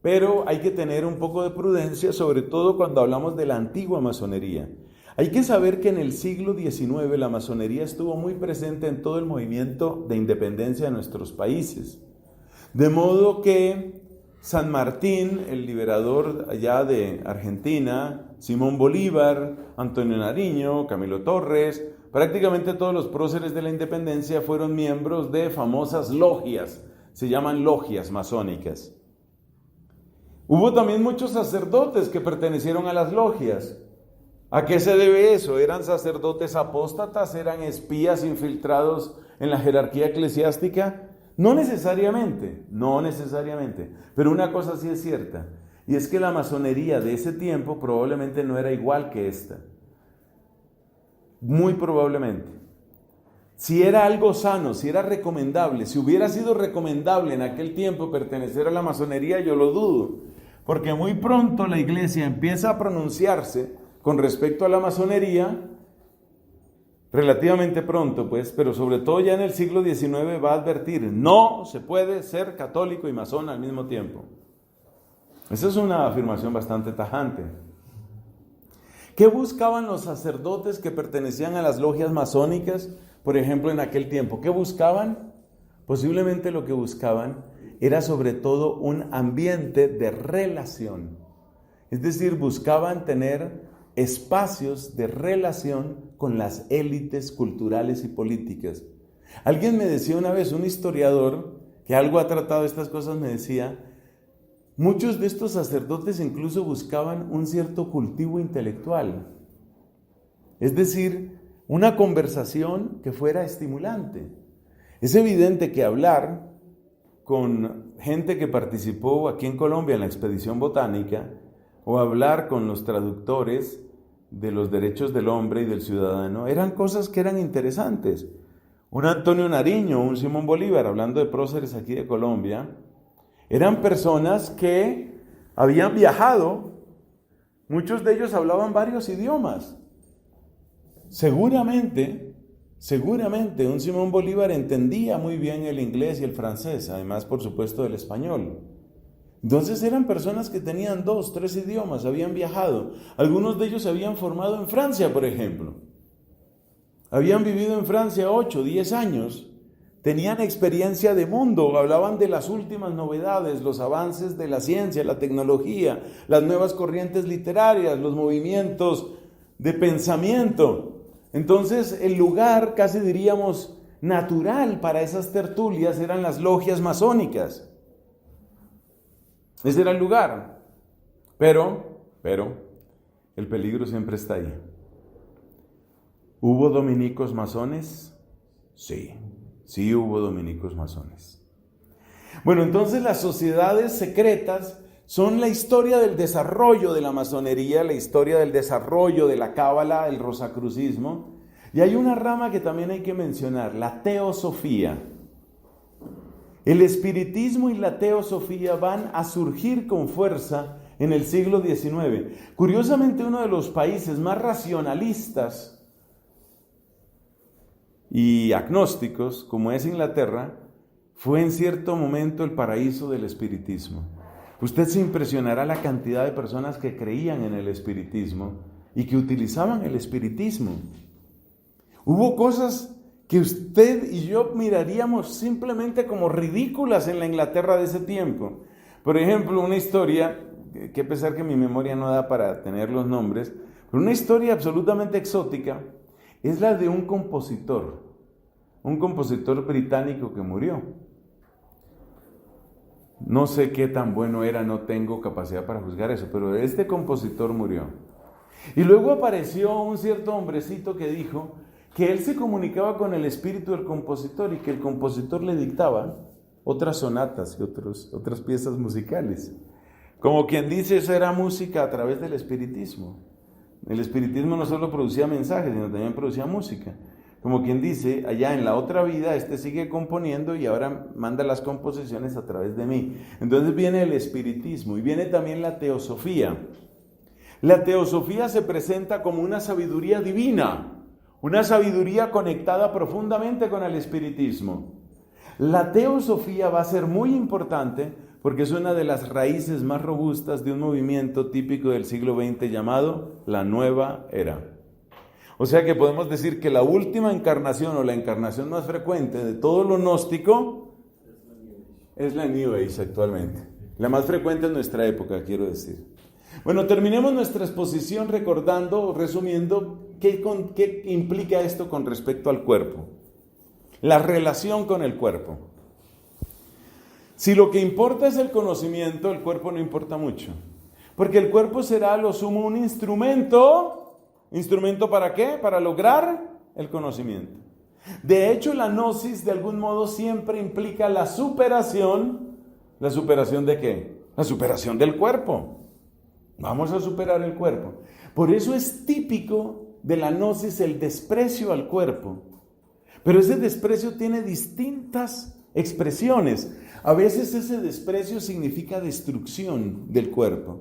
pero hay que tener un poco de prudencia, sobre todo cuando hablamos de la antigua masonería. Hay que saber que en el siglo XIX la masonería estuvo muy presente en todo el movimiento de independencia de nuestros países. De modo que San Martín, el liberador allá de Argentina, Simón Bolívar, Antonio Nariño, Camilo Torres, prácticamente todos los próceres de la independencia fueron miembros de famosas logias, se llaman logias masónicas. Hubo también muchos sacerdotes que pertenecieron a las logias. ¿A qué se debe eso? ¿Eran sacerdotes apóstatas? ¿Eran espías infiltrados en la jerarquía eclesiástica? No necesariamente. Pero una cosa sí es cierta, y es que la masonería de ese tiempo probablemente no era igual que esta. Muy probablemente. Si era algo sano, si era recomendable, si hubiera sido recomendable en aquel tiempo pertenecer a la masonería, yo lo dudo. Porque muy pronto la iglesia empieza a pronunciarse con respecto a la masonería, relativamente pronto pues, pero sobre todo ya en el siglo XIX va a advertir, no se puede ser católico y masón al mismo tiempo. Esa es una afirmación bastante tajante. ¿Qué buscaban los sacerdotes que pertenecían a las logias masónicas, por ejemplo, en aquel tiempo? ¿Qué buscaban? Posiblemente lo que buscaban era sobre todo un ambiente de relación. Es decir, buscaban tener espacios de relación con las élites culturales y políticas. Alguien me decía una vez, un historiador que algo ha tratado de estas cosas, me decía, muchos de estos sacerdotes incluso buscaban un cierto cultivo intelectual. Es decir, una conversación que fuera estimulante. Es evidente que hablar con gente que participó aquí en Colombia en la expedición botánica, o hablar con los traductores de los derechos del hombre y del ciudadano, eran cosas que eran interesantes. Un Antonio Nariño, un Simón Bolívar, hablando de próceres aquí de Colombia, eran personas que habían viajado, muchos de ellos hablaban varios idiomas. Seguramente un Simón Bolívar entendía muy bien el inglés y el francés, además por supuesto del español. Entonces eran personas que tenían 2, 3 idiomas, habían viajado. Algunos de ellos se habían formado en Francia, por ejemplo. Habían vivido en Francia 8, 10 años. Tenían experiencia de mundo, hablaban de las últimas novedades, los avances de la ciencia, la tecnología, las nuevas corrientes literarias, los movimientos de pensamiento. Entonces el lugar, casi diríamos, natural para esas tertulias eran las logias masónicas. Ese era el lugar. Pero, el peligro siempre está ahí. ¿Hubo dominicos masones? Sí hubo dominicos masones. Bueno, entonces las sociedades secretas son la historia del desarrollo de la masonería, la historia del desarrollo de la cábala, el rosacrucismo. Y hay una rama que también hay que mencionar, la teosofía. El espiritismo y la teosofía van a surgir con fuerza en el siglo XIX. Curiosamente, uno de los países más racionalistas y agnósticos, como es Inglaterra, fue en cierto momento el paraíso del espiritismo. Usted se impresionará la cantidad de personas que creían en el espiritismo y que utilizaban el espiritismo. Hubo cosas que usted y yo miraríamos simplemente como ridículas en la Inglaterra de ese tiempo. Por ejemplo, una historia, que a pesar que mi memoria no da para tener los nombres, pero una historia absolutamente exótica, es la de un compositor británico que murió. No sé qué tan bueno era, no tengo capacidad para juzgar eso, pero este compositor murió. Y luego apareció un cierto hombrecito que dijo que él se comunicaba con el espíritu del compositor y que el compositor le dictaba otras sonatas y otras piezas musicales. Como quien dice, eso era música a través del espiritismo. El espiritismo no solo producía mensajes, sino también producía música. Como quien dice, allá en la otra vida, sigue componiendo y ahora manda las composiciones a través de mí. Entonces viene el espiritismo y viene también la teosofía. La teosofía se presenta como una sabiduría divina, una sabiduría conectada profundamente con el espiritismo. La teosofía va a ser muy importante porque es una de las raíces más robustas de un movimiento típico del siglo XX llamado la Nueva Era. O sea que podemos decir que la última encarnación o la encarnación más frecuente de todo lo gnóstico es la New Age actualmente. La más frecuente en nuestra época, quiero decir. Bueno, terminemos nuestra exposición recordando, resumiendo, qué implica esto con respecto al cuerpo. La relación con el cuerpo. Si lo que importa es el conocimiento, el cuerpo no importa mucho. Porque el cuerpo será a lo sumo un instrumento. ¿Instrumento para qué? Para lograr el conocimiento. De hecho, la gnosis de algún modo siempre implica la superación. ¿La superación de qué? La superación del cuerpo. Vamos a superar el cuerpo. Por eso es típico de la gnosis el desprecio al cuerpo. Pero ese desprecio tiene distintas expresiones. A veces ese desprecio significa destrucción del cuerpo.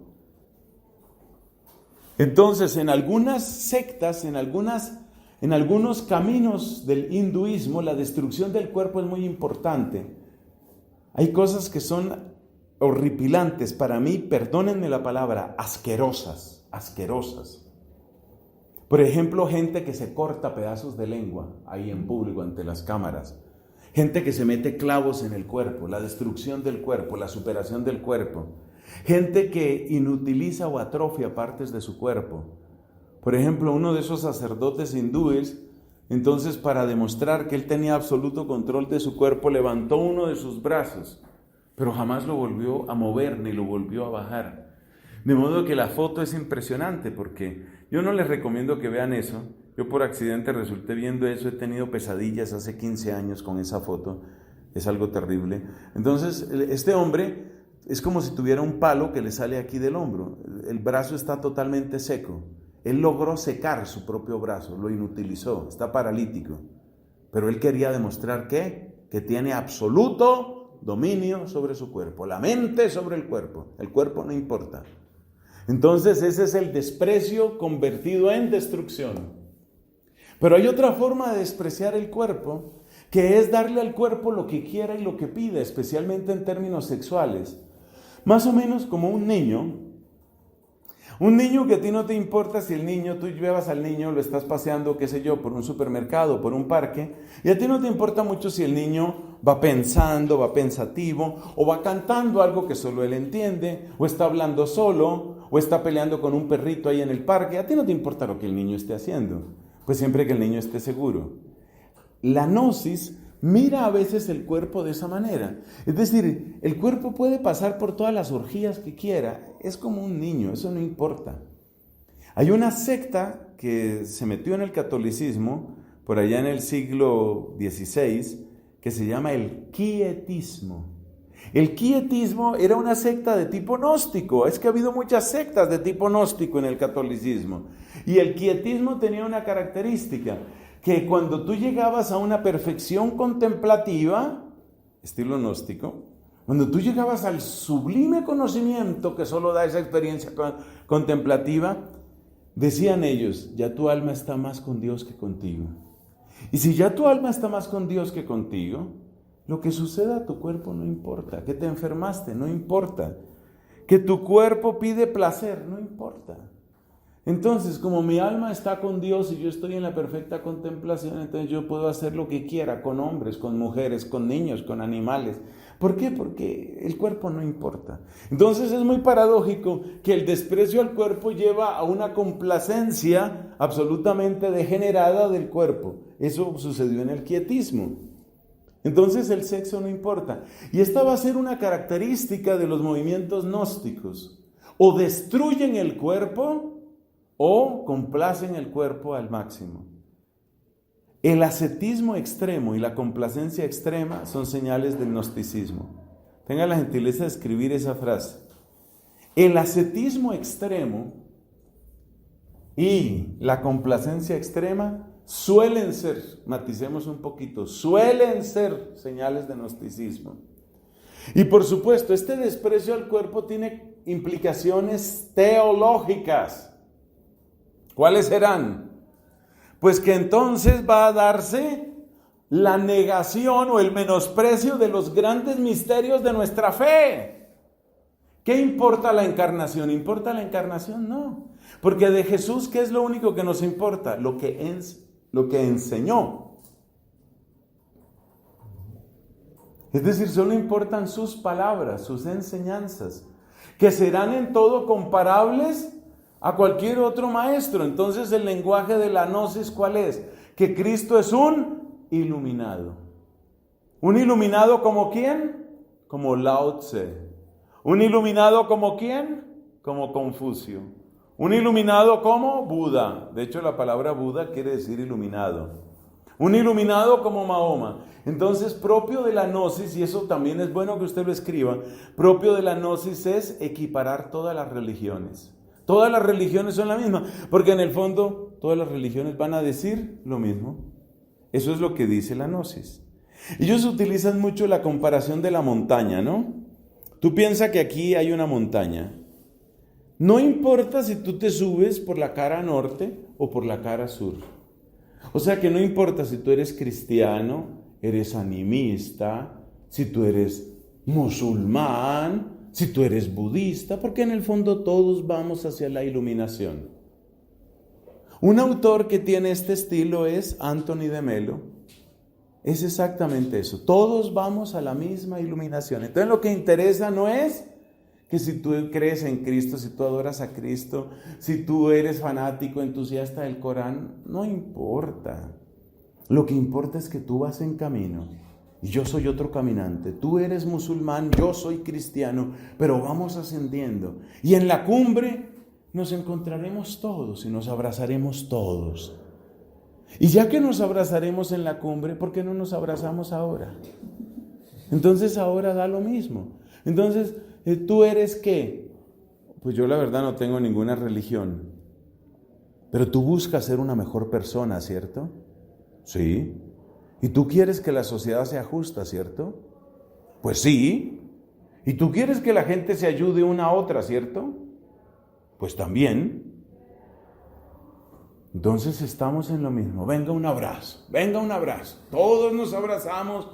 Entonces, en algunas sectas, en algunos caminos del hinduismo, la destrucción del cuerpo es muy importante. Hay cosas que son horripilantes, para mí, perdónenme la palabra, asquerosas. Por ejemplo, gente que se corta pedazos de lengua ahí en público ante las cámaras. Gente que se mete clavos en el cuerpo, la destrucción del cuerpo, la superación del cuerpo. Gente que inutiliza o atrofia partes de su cuerpo. Por ejemplo, uno de esos sacerdotes hindúes, entonces para demostrar que él tenía absoluto control de su cuerpo, levantó uno de sus brazos, pero jamás lo volvió a mover ni lo volvió a bajar. De modo que la foto es impresionante, porque yo no les recomiendo que vean eso. Yo por accidente resulté viendo eso, he tenido pesadillas hace 15 años con esa foto, es algo terrible. Entonces, este hombre es como si tuviera un palo que le sale aquí del hombro. el brazo está totalmente seco. Él logró secar su propio brazo, lo inutilizó, está paralítico. Pero él quería demostrar que tiene absoluto dominio sobre su cuerpo, la mente sobre el cuerpo no importa. Entonces ese es el desprecio convertido en destrucción. Pero hay otra forma de despreciar el cuerpo, que es darle al cuerpo lo que quiera y lo que pida, especialmente en términos sexuales. Más o menos como un niño que a ti no te importa si tú llevas al niño, lo estás paseando, qué sé yo, por un supermercado, por un parque, y a ti no te importa mucho si el niño va pensando, va pensativo, o va cantando algo que solo él entiende, o está hablando solo, o está peleando con un perrito ahí en el parque. A ti no te importa lo que el niño esté haciendo, pues siempre que el niño esté seguro. La gnosis mira a veces el cuerpo de esa manera. Es decir, el cuerpo puede pasar por todas las orgías que quiera. Es como un niño, eso no importa. Hay una secta que se metió en el catolicismo por allá en el siglo XVI que se llama el quietismo. El quietismo era una secta de tipo gnóstico. Es que ha habido muchas sectas de tipo gnóstico en el catolicismo. Y el quietismo tenía una característica, que cuando tú llegabas a una perfección contemplativa, estilo gnóstico, cuando tú llegabas al sublime conocimiento que solo da esa experiencia contemplativa, decían ellos, ya tu alma está más con Dios que contigo. Y si ya tu alma está más con Dios que contigo, lo que suceda a tu cuerpo no importa, que te enfermaste no importa, que tu cuerpo pide placer no importa. Entonces, como mi alma está con Dios y yo estoy en la perfecta contemplación, entonces yo puedo hacer lo que quiera con hombres, con mujeres, con niños, con animales. ¿Por qué? Porque el cuerpo no importa. Entonces es muy paradójico que el desprecio al cuerpo lleva a una complacencia absolutamente degenerada del cuerpo. Eso sucedió en el quietismo. Entonces el sexo no importa. Y esta va a ser una característica de los movimientos gnósticos. O destruyen el cuerpo o complacen el cuerpo al máximo. El ascetismo extremo y la complacencia extrema son señales del gnosticismo. Tenga la gentileza de escribir esa frase. El ascetismo extremo y la complacencia extrema suelen ser, maticemos un poquito, suelen ser señales de gnosticismo. Y por supuesto, este desprecio al cuerpo tiene implicaciones teológicas. ¿Cuáles serán? Pues que entonces va a darse la negación o el menosprecio de los grandes misterios de nuestra fe. ¿Qué importa la encarnación? ¿Importa la encarnación? No. Porque de Jesús, ¿qué es lo único que nos importa? Lo que enseñó. Es decir, solo importan sus palabras, sus enseñanzas, que serán en todo comparables a cualquier otro maestro. Entonces el lenguaje de la gnosis, ¿cuál es? Que Cristo es un iluminado. ¿Un iluminado como quién? Como Lao Tse. ¿Un iluminado como quién? Como Confucio. ¿Un iluminado como Buda? De hecho la palabra Buda quiere decir iluminado. Un iluminado como Mahoma. Entonces, propio de la gnosis, y eso también es bueno que usted lo escriba, propio de la gnosis es equiparar todas las religiones. Todas las religiones son la misma, porque en el fondo todas las religiones van a decir lo mismo. Eso es lo que dice la gnosis. Ellos utilizan mucho la comparación de la montaña, ¿no? Tú piensas que aquí hay una montaña. No importa si tú te subes por la cara norte o por la cara sur. O sea que no importa si tú eres cristiano, eres animista, si tú eres musulmán, si tú eres budista, porque en el fondo todos vamos hacia la iluminación. Un autor que tiene este estilo es Anthony de Melo. Es exactamente eso. Todos vamos a la misma iluminación. Entonces lo que interesa no es que si tú crees en Cristo, si tú adoras a Cristo, si tú eres fanático, entusiasta del Corán, no importa. Lo que importa es que tú vas en camino y yo soy otro caminante. Tú eres musulmán, yo soy cristiano, pero vamos ascendiendo. Y en la cumbre nos encontraremos todos y nos abrazaremos todos. Y ya que nos abrazaremos en la cumbre, ¿por qué no nos abrazamos ahora? Entonces ahora da lo mismo. Entonces, ¿tú eres qué? pues yo la verdad no tengo ninguna religión. Pero tú buscas ser una mejor persona, ¿cierto? Sí. ¿Y tú quieres que la sociedad sea justa, cierto? Pues sí. ¿Y tú quieres que la gente se ayude una a otra, cierto? Pues también. Entonces estamos en lo mismo. Venga un abrazo, venga un abrazo. Todos nos abrazamos,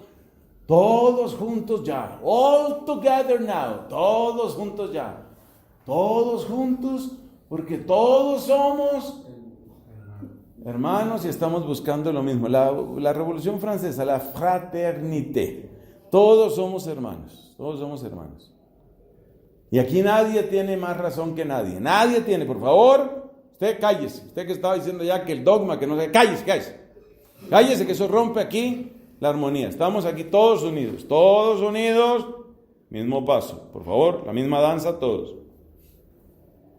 todos juntos ya. All together now, todos juntos ya. Todos juntos, porque todos somos hermanos y estamos buscando lo mismo. La Revolución Francesa, la fraternité. Todos somos hermanos, todos somos hermanos. Y aquí nadie tiene más razón que nadie. Nadie tiene, por favor. Usted cállese, usted que estaba diciendo ya que el dogma, que no sé, cállese, que eso rompe aquí la armonía. Estamos aquí todos unidos, mismo paso, por favor, la misma danza todos.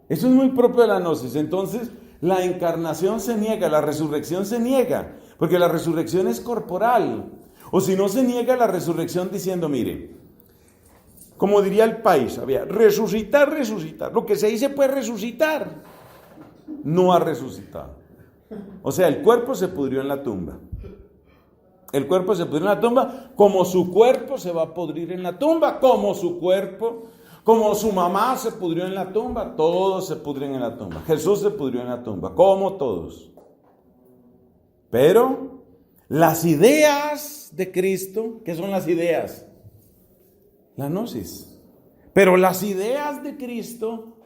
Eso es muy propio de la gnosis. Entonces, la encarnación se niega, la resurrección se niega, porque la resurrección es corporal. O si no, se niega la resurrección diciendo, mire, como diría el país, había resucitar, lo que se dice puede resucitar. No ha resucitado. O sea, el cuerpo se pudrió en la tumba. El cuerpo se pudrió en la tumba, como su cuerpo se va a pudrir en la tumba, como su mamá se pudrió en la tumba, todos se pudren en la tumba. Jesús se pudrió en la tumba, como todos. Pero las ideas de Cristo, ¿qué son las ideas? La gnosis. Pero las ideas de Cristo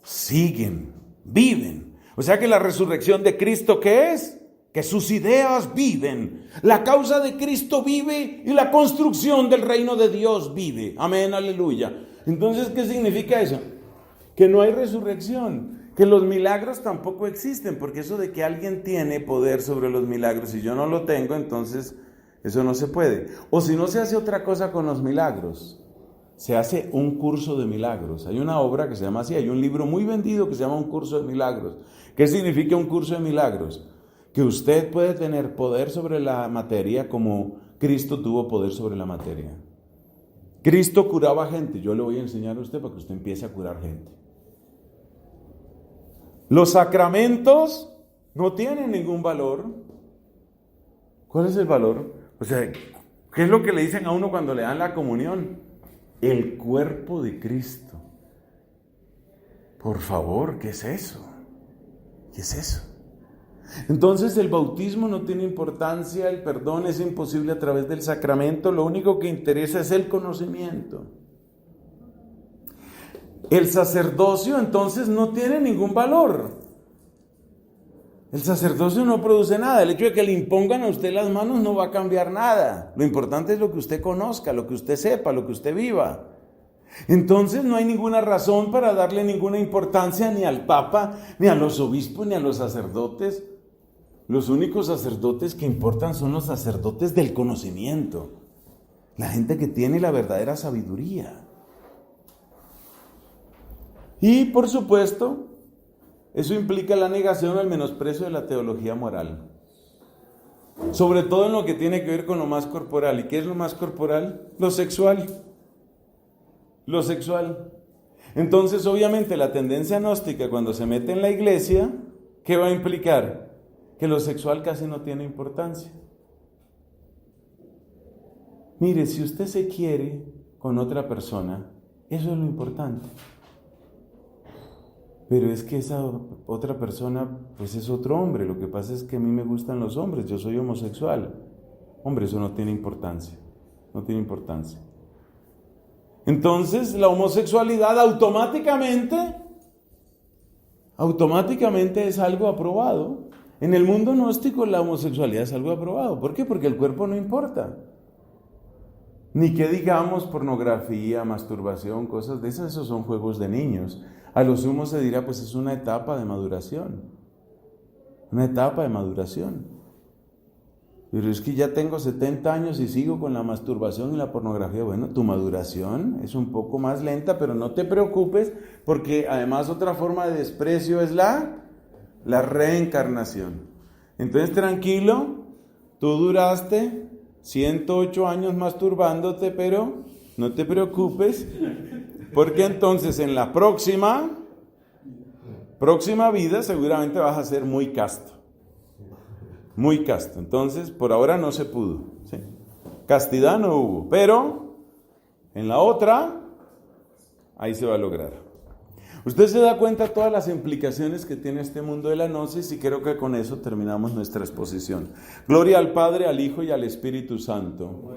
siguen, viven. O sea que la resurrección de Cristo, ¿qué es? Que sus ideas viven. La causa de Cristo vive y la construcción del reino de Dios vive. Amén, aleluya. Entonces, ¿qué significa eso? Que no hay resurrección, que los milagros tampoco existen, porque eso de que alguien tiene poder sobre los milagros y yo no lo tengo, entonces eso no se puede. O si no, se hace otra cosa con los milagros. Se hace un curso de milagros. Hay una obra que se llama así, hay un libro muy vendido que se llama Un Curso de Milagros. ¿Qué significa un curso de milagros? Que usted puede tener poder sobre la materia como Cristo tuvo poder sobre la materia. Cristo curaba gente. Yo le voy a enseñar a usted para que usted empiece a curar gente. Los sacramentos no tienen ningún valor. ¿Cuál es el valor? O sea, ¿qué es lo que le dicen a uno cuando le dan la comunión? El cuerpo de Cristo. Por favor, ¿qué es eso? ¿Qué es eso? Entonces el bautismo no tiene importancia, el perdón es imposible a través del sacramento, lo único que interesa es el conocimiento. El sacerdocio entonces no tiene ningún valor. El sacerdocio no produce nada. El hecho de que le impongan a usted las manos no va a cambiar nada. Lo importante es lo que usted conozca, lo que usted sepa, lo que usted viva. Entonces no hay ninguna razón para darle ninguna importancia ni al Papa, ni a los obispos, ni a los sacerdotes. Los únicos sacerdotes que importan son los sacerdotes del conocimiento. La gente que tiene la verdadera sabiduría. Y por supuesto, eso implica la negación o el menosprecio de la teología moral. Sobre todo en lo que tiene que ver con lo más corporal. ¿Y qué es lo más corporal? Lo sexual. Lo sexual. Entonces, obviamente, la tendencia gnóstica cuando se mete en la iglesia, ¿qué va a implicar? Que lo sexual casi no tiene importancia. Mire, si usted se quiere con otra persona, eso es lo importante. Pero es que esa otra persona, pues es otro hombre. Lo que pasa es que a mí me gustan los hombres, yo soy homosexual. Hombre, eso no tiene importancia. No tiene importancia. Entonces, la homosexualidad automáticamente es algo aprobado. En el mundo gnóstico la homosexualidad es algo aprobado. ¿Por qué? Porque el cuerpo no importa. Ni que digamos pornografía, masturbación, cosas de esas, esos son juegos de niños. A lo sumo se dirá, pues es una etapa de maduración. Una etapa de maduración. Pero es que ya tengo 70 años y sigo con la masturbación y la pornografía. Bueno, tu maduración es un poco más lenta, pero no te preocupes, porque además otra forma de desprecio es la reencarnación. Entonces tranquilo, tú duraste 108 años masturbándote, pero no te preocupes, Porque entonces en la próxima vida seguramente vas a ser muy casto. Muy casto. Entonces, por ahora no se pudo. ¿Sí? Castidad no hubo. Pero en la otra, ahí se va a lograr. Usted se da cuenta de todas las implicaciones que tiene este mundo de la gnosis y creo que con eso terminamos nuestra exposición. Gloria al Padre, al Hijo y al Espíritu Santo.